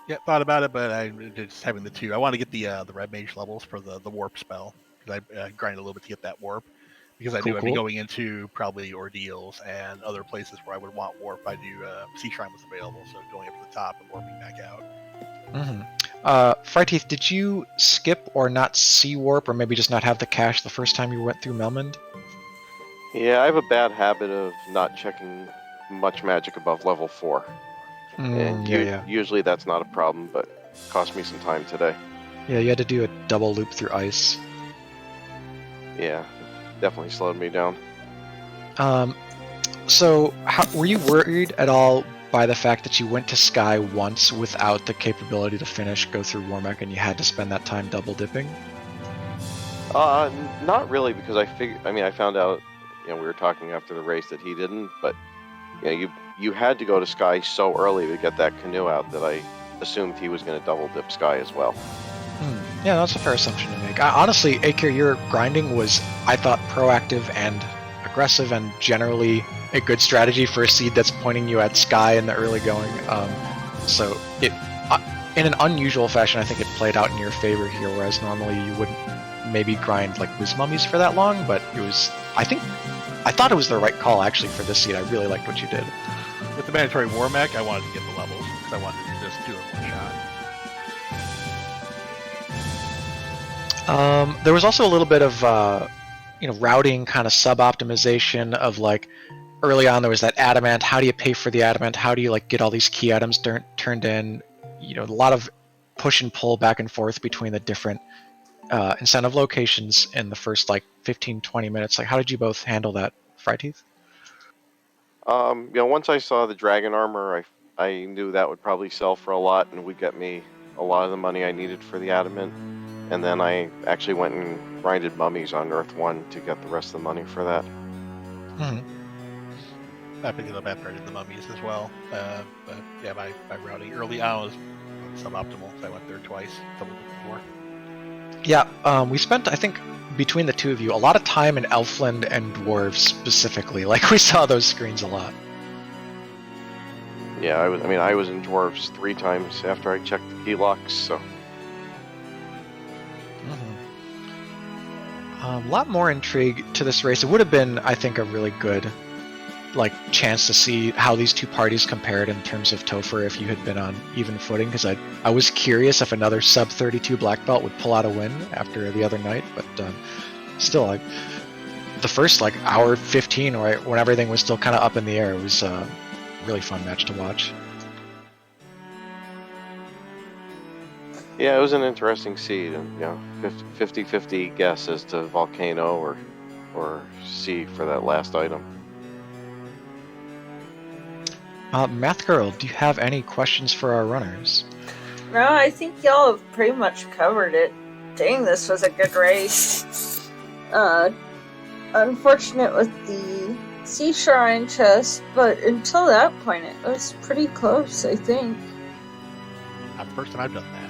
Yeah, thought about it, but I just having the 2. I want to get the red mage levels for the warp spell, because I grinded a little bit to get that warp. Because I knew I'd be going into probably ordeals and other places where I would want warp. I knew Sea Shrine was available, so going up to the top and warping back out. Mm-hmm. fryteeth, did you skip or not see warp, or maybe just not have the cache the first time you went through Melmond? Yeah, I have a bad habit of not checking much magic above level 4. And usually that's not a problem, but it cost me some time today. Yeah, you had to do a double loop through ice. Yeah, definitely slowed me down. So were you worried at all by the fact that you went to Sky once without the capability to go through Warmech, and you had to spend that time double dipping? Not really, because I found out, we were talking after the race that he didn't, but you had to go to Sky so early to get that canoe out that I assumed he was going to double dip Sky as well. Yeah, that's a fair assumption to make. Honestly, Eykir, your grinding was, I thought, proactive and aggressive and generally a good strategy for a seed that's pointing you at Sky in the early going. So it, in an unusual fashion, I think it played out in your favor here, whereas normally you wouldn't maybe grind like Wiz Mummies for that long, but it was, I thought it was the right call actually for this seed. I really liked what you did. With the mandatory War Mech, I wanted to get the levels because I wanted to just do it one shot. There was also a little bit of routing kind of sub-optimization of like early on there was that adamant. How do you pay for the adamant? How do you like get all these key items turned in? A lot of push and pull back and forth between the different incentive locations in the first like 15-20 minutes. Like how did you both handle that, fryteeth? Once I saw the dragon armor, I knew that would probably sell for a lot and would get me a lot of the money I needed for the adamant. And then I actually went and grinded mummies on Earth 1 to get the rest of the money for that. Mm-hmm. I picked up after I did the mummies as well. But yeah, my routing early on was suboptimal, so I went there twice, double before. Yeah, we spent, I think, between the two of you, a lot of time in Elfland and Dwarves specifically. Like, we saw those screens a lot. Yeah, I was in Dwarves 3 times after I checked the key locks, so... A lot more intrigue to this race. It would have been, I think, a really good chance to see how these two parties compared in terms of Topher if you had been on even footing, because I was curious if another sub 32 black belt would pull out a win after the other night, but still, the first hour 15 when everything was still kind of up in the air, it was a really fun match to watch. Yeah, it was an interesting seed, and 50-50 guess as to Volcano or C for that last item. Math Girl, do you have any questions for our runners? No, I think y'all have pretty much covered it. Dang, this was a good race. Unfortunate with the Sea Shrine chest, but until that point it was pretty close, I think. Not the first time I've done that.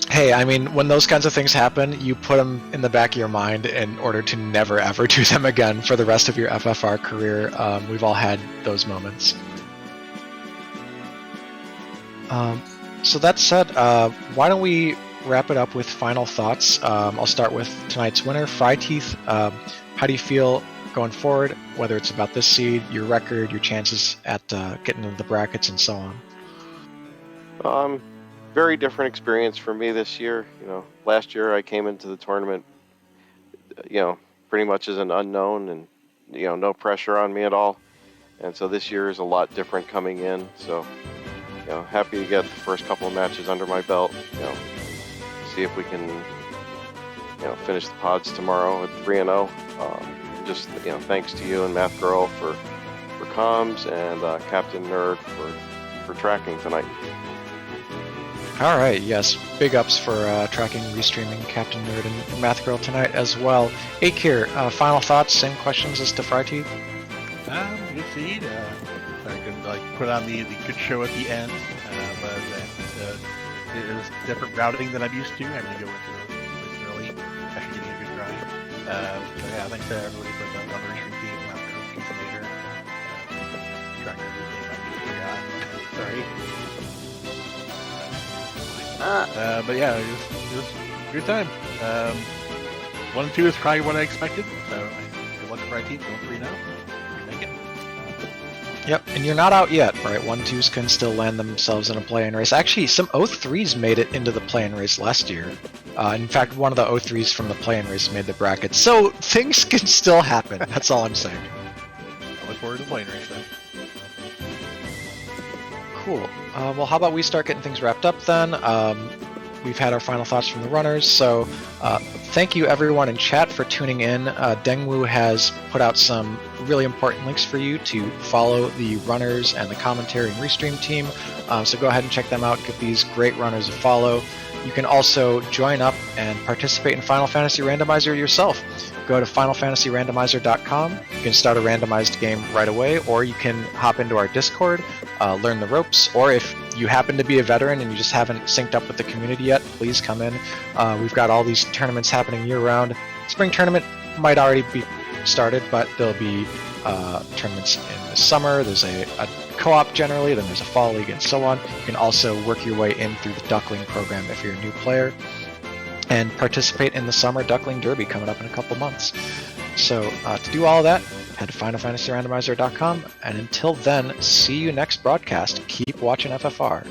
Hey, I mean, when those kinds of things happen, you put them in the back of your mind in order to never ever do them again for the rest of your FFR career. We've all had those moments. So that said, why don't we wrap it up with final thoughts? I'll start with tonight's winner, fryteeth. How do you feel going forward, whether it's about this seed, your record, your chances at getting into the brackets, and so on? Very different experience for me this year. Last year I came into the tournament, pretty much as an unknown and, no pressure on me at all. And so this year is a lot different coming in. So, happy to get the first couple of matches under my belt, see if we can, finish the pods tomorrow at 3-0. Just, thanks to you and Math Girl for comms and Captain Nerd for tracking tonight. All right, yes, big ups for tracking, restreaming Captain Nerd and Math Girl tonight as well. Eykir, final thoughts, same questions as to fryteeth? Good seed. I could put on the good show at the end, but it was different routing than I'm used to. I'm going to go into this early, actually getting a good grind. So yeah, thanks to everybody for the restream team, Math Girl, Pizza Maker, tracker everything I forgot. Sorry. But yeah, it was a good time. 1 and 2 is probably what I expected, so good luck to fryteeth, going 3-0. Make it. Yep, and you're not out yet, right? 1-2s can still land themselves in a play-in race. Actually, some 0-3s made it into the play-in race last year. In fact, one of the 0-3s from the play-in race made the bracket. So things can still happen. That's all I'm saying. I look forward to the play-in race then. Cool. Well, how about we start getting things wrapped up then? We've had our final thoughts from the runners, so thank you everyone in chat for tuning in. Dengwu has put out some really important links for you to follow the runners and the commentary and restream team, so go ahead and check them out. Give these great runners a follow. You can also join up and participate in Final Fantasy Randomizer yourself. Go to finalfantasyrandomizer.com. You can start a randomized game right away, or you can hop into our Discord, learn the ropes, or if you happen to be a veteran and you just haven't synced up with the community yet, please come in. We've got all these tournaments happening year-round. Spring tournament might already be started, but there'll be tournaments in the summer. There's a co-op generally, then there's a fall league and so on. You can also work your way in through the Duckling program if you're a new player, and participate in the Summer Duckling Derby coming up in a couple months. So to do all of that, head to FinalFantasyRandomizer.com, and until then, see you next broadcast. Keep watching FFR.